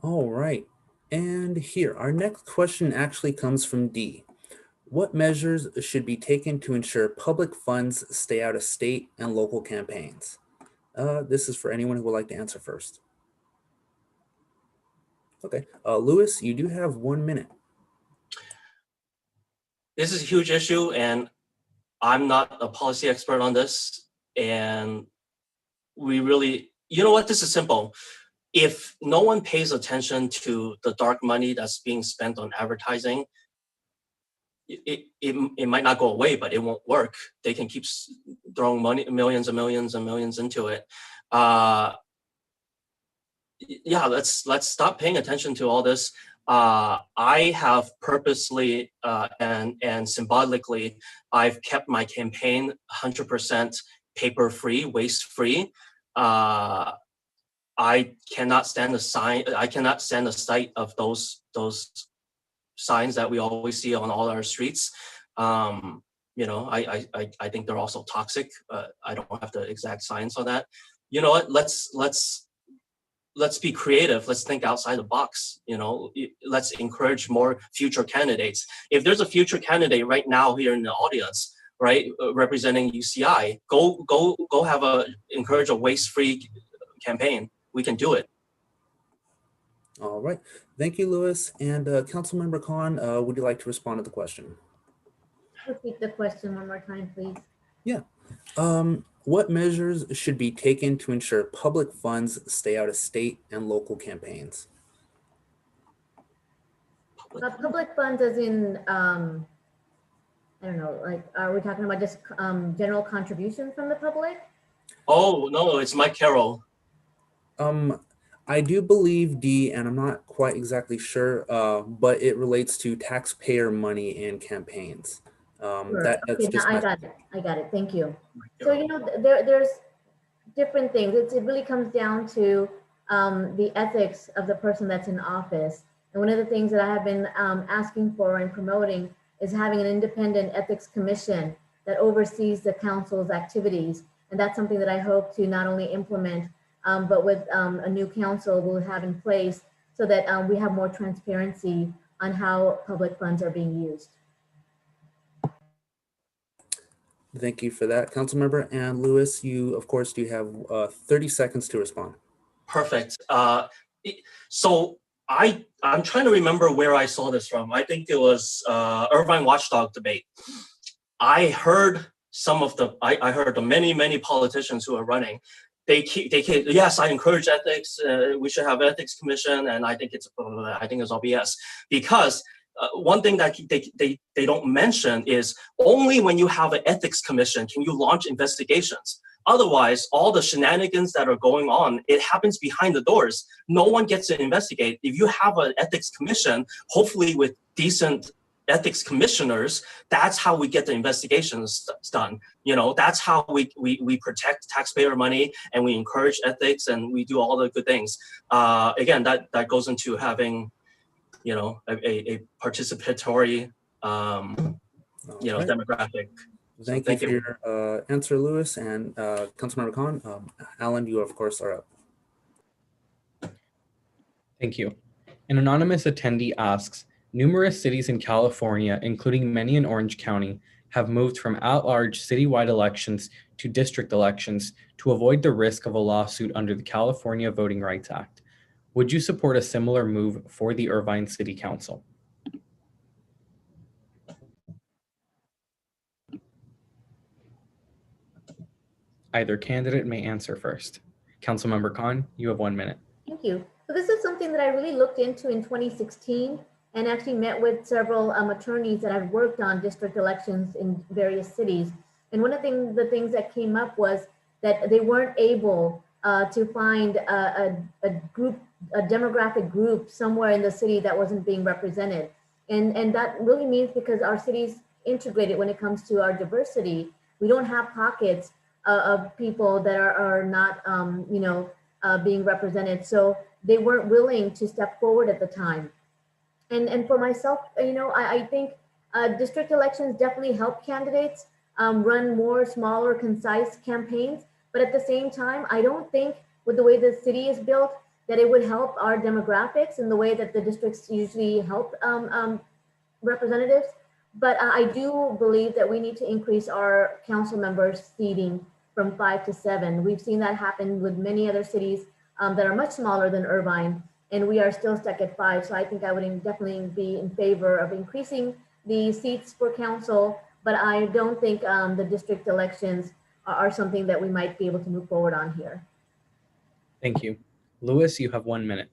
All right. And here, our next question actually comes from D. What measures should be taken to ensure public funds stay out of state and local campaigns? This is for anyone who would like to answer first. Okay, Louis, you do have 1 minute. This is a huge issue, and I'm not a policy expert on this. And we really, this is simple. If no one pays attention to the dark money that's being spent on advertising, it might not go away, but it won't work. They can keep throwing money, millions and millions and millions into it. Let's stop paying attention to all this. I have purposely and symbolically, I've kept my campaign 100% paper-free, waste-free. I cannot stand the sight of those signs that we always see on all our streets. I think they're also toxic. I don't have the exact science on that. You know what? Let's be creative. Let's think outside the box. Let's encourage more future candidates. If there's a future candidate right now here in the audience, right, representing UCI, go encourage a waste-free campaign. We can do it. All right. Thank you, Louis. And Councilmember Khan, would you like to respond to the question? Repeat the question one more time, please. Yeah. What measures should be taken to ensure public funds stay out of state and local campaigns? Public funds as in, I don't know, like, are we talking about just general contribution from the public? Oh, no, it's Mike Carroll. I do believe D, and I'm not quite exactly sure, but it relates to taxpayer money in campaigns. Sure. I got it. Thank you. So, there's different things. It really comes down to the ethics of the person that's in office. And one of the things that I have been asking for and promoting is having an independent ethics commission that oversees the council's activities. And that's something that I hope to not only implement, but with a new council we'll have in place so that we have more transparency on how public funds are being used. Thank you for that, Councilmember. And Louis, you, of course, do have 30 seconds to respond. Perfect. So I'm trying to remember where I saw this from. I think it was Irvine Watchdog debate. I heard I heard the many politicians who are running. They keep, yes, I encourage ethics. We should have ethics commission, and I think it's all BS, because one thing that they don't mention is only when you have an ethics commission can you launch investigations. Otherwise, all the shenanigans that are going on, it happens behind the doors. No one gets to investigate. If you have an ethics commission, hopefully with decent ethics commissioners, that's how we get the investigations done. That's how we protect taxpayer money, and we encourage ethics, and we do all the good things. Again, that goes into having, a participatory, demographic. Thank you for your answer, Louis, and Councilmember Khan. Alan, you of course are up. Thank you. An anonymous attendee asks, numerous cities in California, including many in Orange County, have moved from at-large citywide elections to district elections to avoid the risk of a lawsuit under the California Voting Rights Act. Would you support a similar move for the Irvine City Council? Either candidate may answer first. Councilmember Khan, you have 1 minute. Thank you. So this is something that I really looked into in 2016 and actually met with several attorneys that have worked on district elections in various cities. And one of the things that came up was that they weren't able to find a demographic group somewhere in the city that wasn't being represented. And that really means because our city's integrated when it comes to our diversity, we don't have pockets of people that are not, being represented. So they weren't willing to step forward at the time. And for myself, I think district elections definitely help candidates run more smaller, concise campaigns. But at the same time, I don't think with the way the city is built, that it would help our demographics in the way that the districts usually help representatives. But I do believe that we need to increase our council members' seating from 5 to 7. We've seen that happen with many other cities that are much smaller than Irvine, and we are still stuck at 5. So I think I would definitely be in favor of increasing the seats for council, but I don't think the district elections are something that we might be able to move forward on here. Thank you. Louis, you have 1 minute.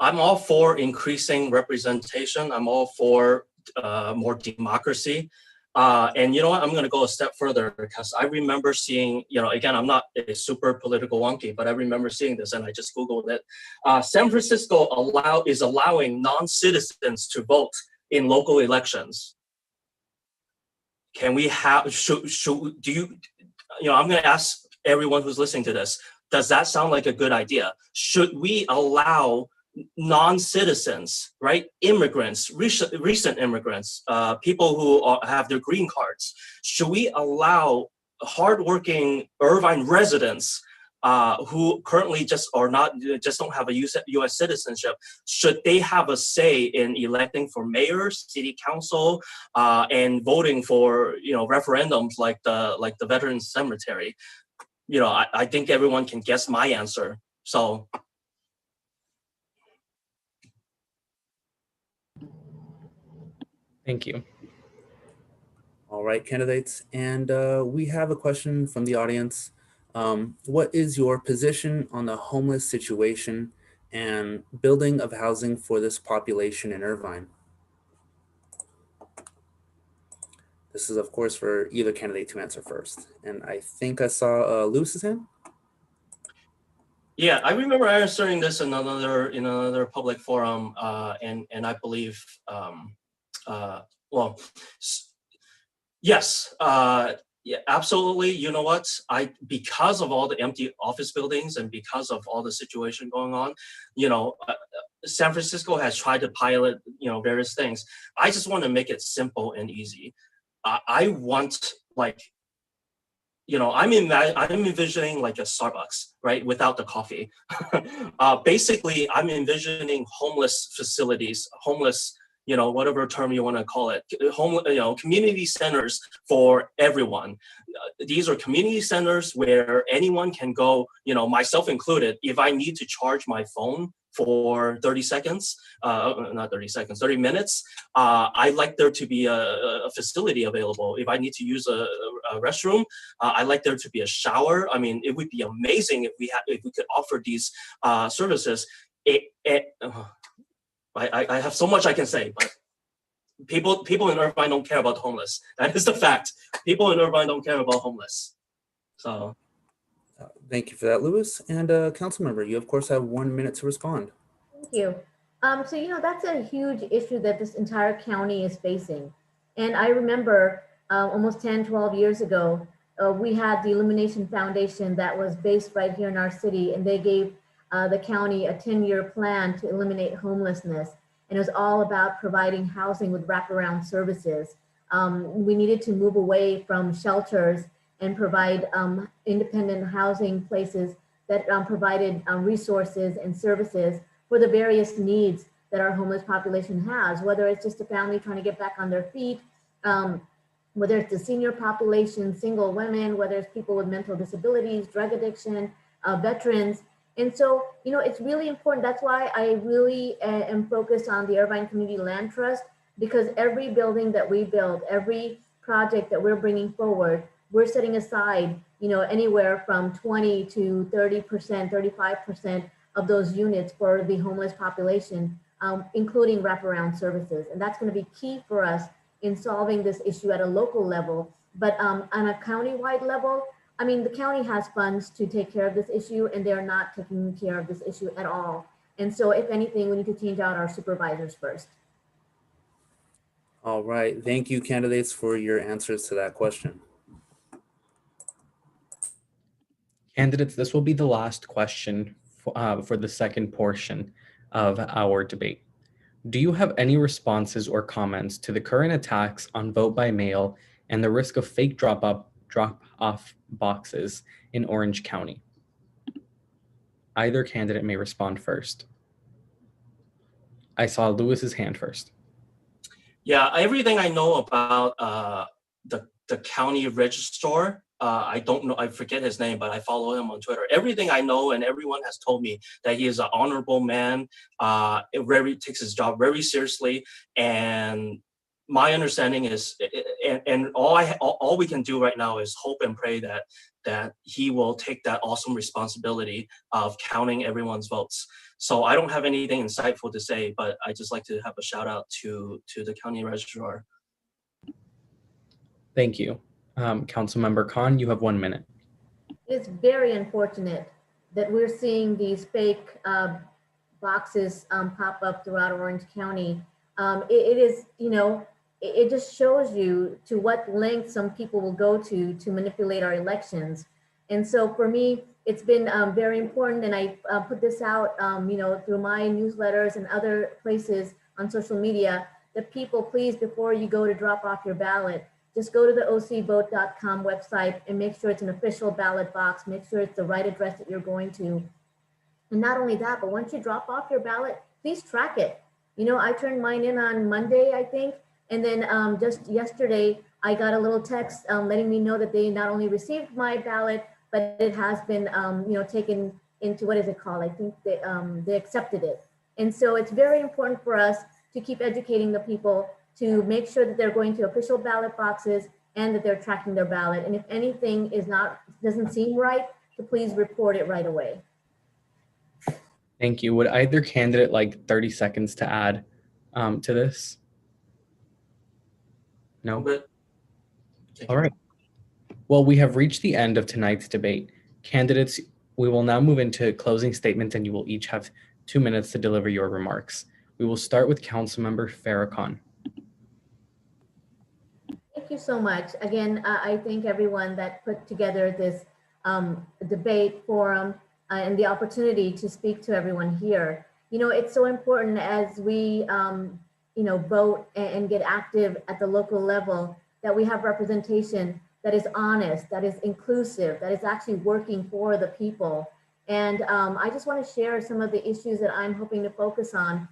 I'm all for increasing representation. I'm all for more democracy. And you know what, I'm going to go a step further because I remember seeing, again, I'm not a super political wonky, but I remember seeing this and I just Googled it. San Francisco is allowing non-citizens to vote in local elections. Can we have, I'm going to ask everyone who's listening to this, does that sound like a good idea? Should we allow non-citizens, right? Immigrants, recent immigrants, people who have their green cards. Should we allow hardworking Irvine residents who currently just don't have a U.S. citizenship? Should they have a say in electing for mayor, city council, and voting for referendums like the Veterans Cemetery? I think everyone can guess my answer. So. Thank you. All right, candidates. And we have a question from the audience. What is your position on the homeless situation and building of housing for this population in Irvine? This is, of course, for either candidate to answer first. And I think I saw Lewis's hand. Yeah, I remember answering this in another public forum, and I believe, yes, yeah, absolutely. You know what? Because of all the empty office buildings and because of all the situation going on, San Francisco has tried to pilot, various things. I just want to make it simple and easy. I want I'm envisioning like a Starbucks, right, without the coffee. Basically, I'm envisioning homeless facilities, whatever term you want to call it, community centers for everyone. These are community centers where anyone can go, myself included. If I need to charge my phone for 30 minutes, I'd like there to be a facility available. If I need to use a restroom, I'd like there to be a shower. I mean, it would be amazing if we could offer these services. I have so much I can say, but people in Irvine don't care about homeless. That is the fact. People in Irvine don't care about homeless. So. Thank you for that, Louis. And council member, you of course have 1 minute to respond. Thank you. So, that's a huge issue that this entire county is facing. And I remember almost 10, 12 years ago, we had the Illumination Foundation that was based right here in our city, and they gave the county a 10-year plan to eliminate homelessness. And it was all about providing housing with wraparound services. We needed to move away from shelters and provide independent housing places that provided resources and services for the various needs that our homeless population has, whether it's just a family trying to get back on their feet, whether it's the senior population, single women, whether it's people with mental disabilities, drug addiction, veterans. And so, it's really important. That's why I really am focused on the Irvine Community Land Trust, because every building that we build, every project that we're bringing forward, we're setting aside, anywhere from 20 to 30%, 35% of those units for the homeless population, including wraparound services. And that's going to be key for us in solving this issue at a local level. But on a countywide level, the county has funds to take care of this issue, and they're not taking care of this issue at all. And so if anything, we need to change out our supervisors first. All right, thank you, candidates, for your answers to that question. Candidates, this will be the last question for the second portion of our debate. Do you have any responses or comments to the current attacks on vote by mail and the risk of fake drop-off boxes in Orange County? Either candidate may respond first. I saw Lewis's hand first. Yeah, everything I know about the county registrar, I don't know, I forget his name, but I follow him on Twitter. Everything I know and everyone has told me that he is an honorable man, takes his job very seriously. And my understanding is, and all we can do right now is hope and pray that he will take that awesome responsibility of counting everyone's votes. So I don't have anything insightful to say, but I just like to have a shout out to the county registrar. Thank you. Councilmember Khan, you have 1 minute. It's very unfortunate that we're seeing these fake boxes pop up throughout Orange County. It is, it just shows you to what length some people will go to manipulate our elections. And so for me, it's been very important, and I put this out, through my newsletters and other places on social media, that people, please, before you go to drop off your ballot, just go to the ocvote.com website and make sure it's an official ballot box, make sure it's the right address that you're going to. And not only that, but once you drop off your ballot, please track it. I turned mine in on Monday, I think, and then just yesterday, I got a little text letting me know that they not only received my ballot, but it has been, taken into, what is it called? I think they accepted it. And so it's very important for us to keep educating the people to make sure that they're going to official ballot boxes and that they're tracking their ballot. And if anything doesn't seem right, to please report it right away. Thank you. Would either candidate like 30 seconds to add to this? No? But, all right. Well, we have reached the end of tonight's debate. Candidates, we will now move into closing statements, and you will each have 2 minutes to deliver your remarks. We will start with Councilmember Farrakhan. Thank you so much. Again, I thank everyone that put together this debate forum and the opportunity to speak to everyone here. It's so important as we, vote and get active at the local level, that we have representation that is honest, that is inclusive, that is actually working for the people. And I just want to share some of the issues that I'm hoping to focus on,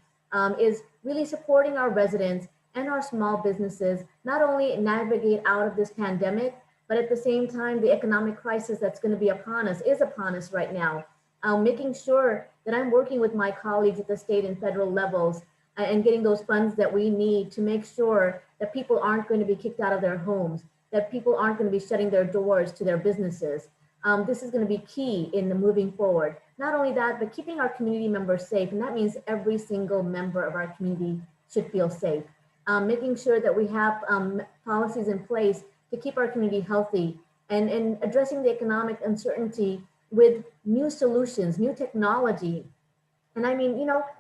is really supporting our residents and our small businesses, not only navigate out of this pandemic, but at the same time, the economic crisis that's going to be upon us is upon us right now. Making sure that I'm working with my colleagues at the state and federal levels and getting those funds that we need to make sure that people aren't going to be kicked out of their homes, that people aren't going to be shutting their doors to their businesses. This is going to be key in the moving forward. Not only that, but keeping our community members safe. And that means every single member of our community should feel safe. Making sure that we have policies in place to keep our community healthy, and addressing the economic uncertainty with new solutions, new technology. And I mean,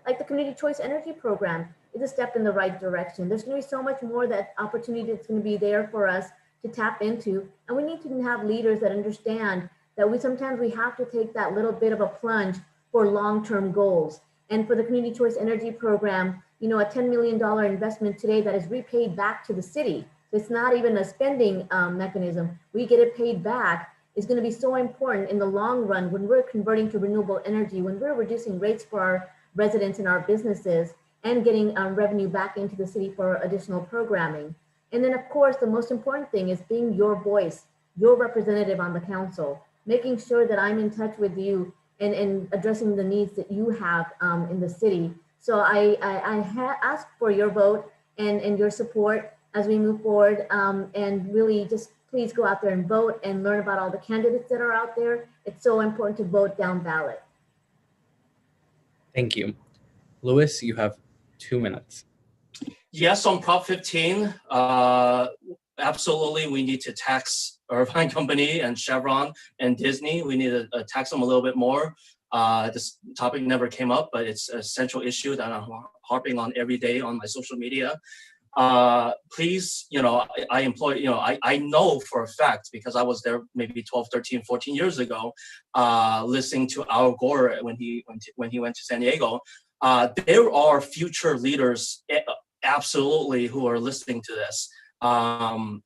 like the Community Choice Energy Program is a step in the right direction. There's going to be so much more that opportunity that's going to be there for us to tap into. And we need to have leaders that understand that sometimes we have to take that little bit of a plunge for long-term goals. And for the Community Choice Energy Program, a $10 million investment today that is repaid back to the city. So it's not even a spending mechanism. We get it paid back. Is going to be so important in the long run when we're converting to renewable energy, when we're reducing rates for residents in our businesses and getting revenue back into the city for additional programming. And then, of course, the most important thing is being your voice, your representative on the council, making sure that I'm in touch with you and addressing the needs that you have in the city. So I ask for your vote and your support as we move forward, and really just please go out there and vote and learn about all the candidates that are out there. It's so important to vote down ballot. Thank you. Louis, you have 2 minutes. Yes, on Prop 15, absolutely, we need to tax Irvine Company and Chevron and Disney. We need to tax them a little bit more. This topic never came up, but it's a central issue that I'm harping on every day on my social media. Please, I employ, I know for a fact, because I was there maybe 12, 13, 14 years ago, listening to Al Gore when he went to San Diego. There are future leaders absolutely who are listening to this. And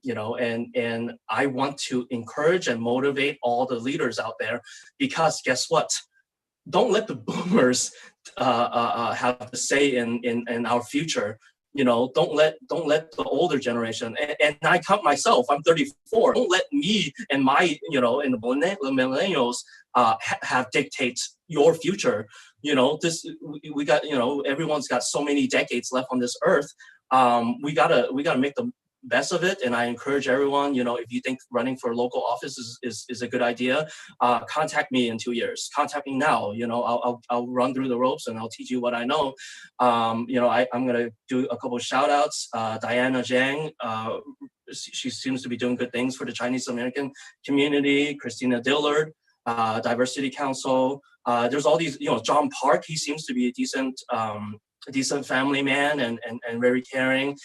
I want to encourage and motivate all the leaders out there, because guess what? Don't let the boomers have the say in our future. Don't let the older generation, and I count myself, I'm 34. Don't let me and my, and the millennials have dictate your future. We got, everyone's got so many decades left on this earth. We gotta make the best of it. And I encourage everyone, if you think running for local office is a good idea, contact me in 2 years. Contact me now. I'll run through the ropes and I'll teach you what I know. I'm gonna do a couple of shout outs. Diana Zhang, she seems to be doing good things for the Chinese American community. Christina Dillard, Diversity Council. There's all these, John Park, he seems to be a decent family man and very caring.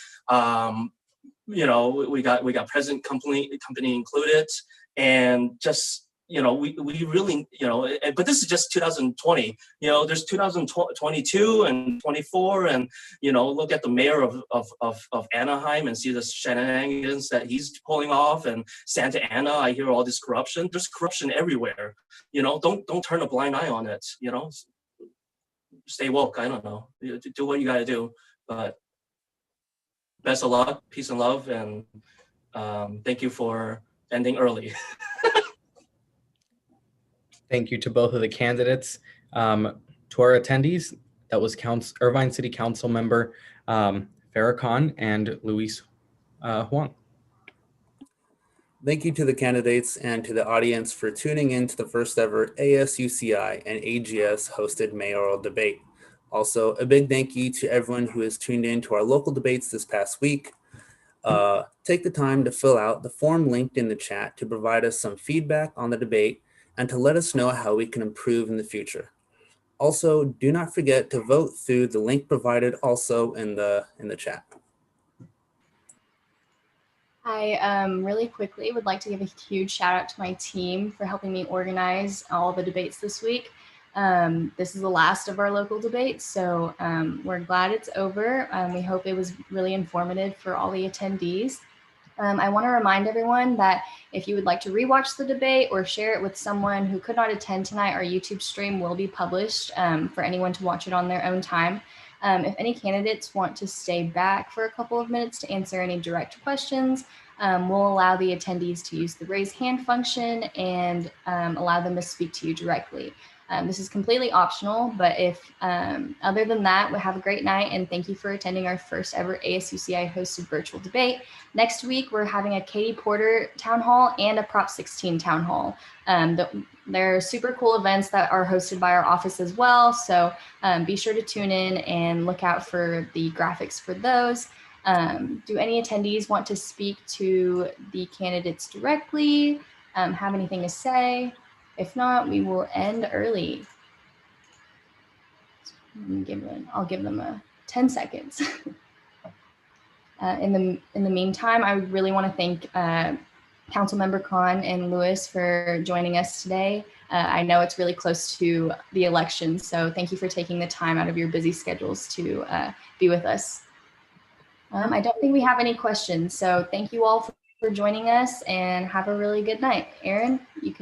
We got present company included, and just, we really, but this is just 2020, there's 2022 and 24, and, look at the mayor of Anaheim and see the shenanigans that he's pulling off, and Santa Ana, I hear all this corruption. There's corruption everywhere. Don't turn a blind eye on it, stay woke. I don't know, do what you gotta do, but best of luck, peace and love, and thank you for ending early. Thank you to both of the candidates. To our attendees, that was Irvine City Council member Farah Khan and Luis Huang. Thank you to the candidates and to the audience for tuning in to the first ever ASUCI and AGS hosted mayoral debate. Also, a big thank you to everyone who has tuned in to our local debates this past week. Take the time to fill out the form linked in the chat to provide us some feedback on the debate and to let us know how we can improve in the future. Also, do not forget to vote through the link provided also in the chat. I really quickly would like to give a huge shout out to my team for helping me organize all the debates this week. This is the last of our local debates, so we're glad it's over. We hope it was really informative for all the attendees. I want to remind everyone that if you would like to rewatch the debate or share it with someone who could not attend tonight, our YouTube stream will be published for anyone to watch it on their own time. If any candidates want to stay back for a couple of minutes to answer any direct questions, we'll allow the attendees to use the raise hand function and allow them to speak to you directly. This is completely optional, but if other than that, we'll have a great night, and thank you for attending our first ever ASUCI hosted virtual debate. Next week, we're having a Katie Porter town hall and a Prop 16 town hall. They're super cool events that are hosted by our office as well, so be sure to tune in and look out for the graphics for those. Do any attendees want to speak to the candidates directly, have anything to say? If not, we will end early. I'll give them 10 seconds. In the meantime, I really want to thank Councilmember Khan and Louis for joining us today. I know it's really close to the election, so thank you for taking the time out of your busy schedules to be with us. I don't think we have any questions, so thank you all for joining us, and have a really good night. Aaron, you can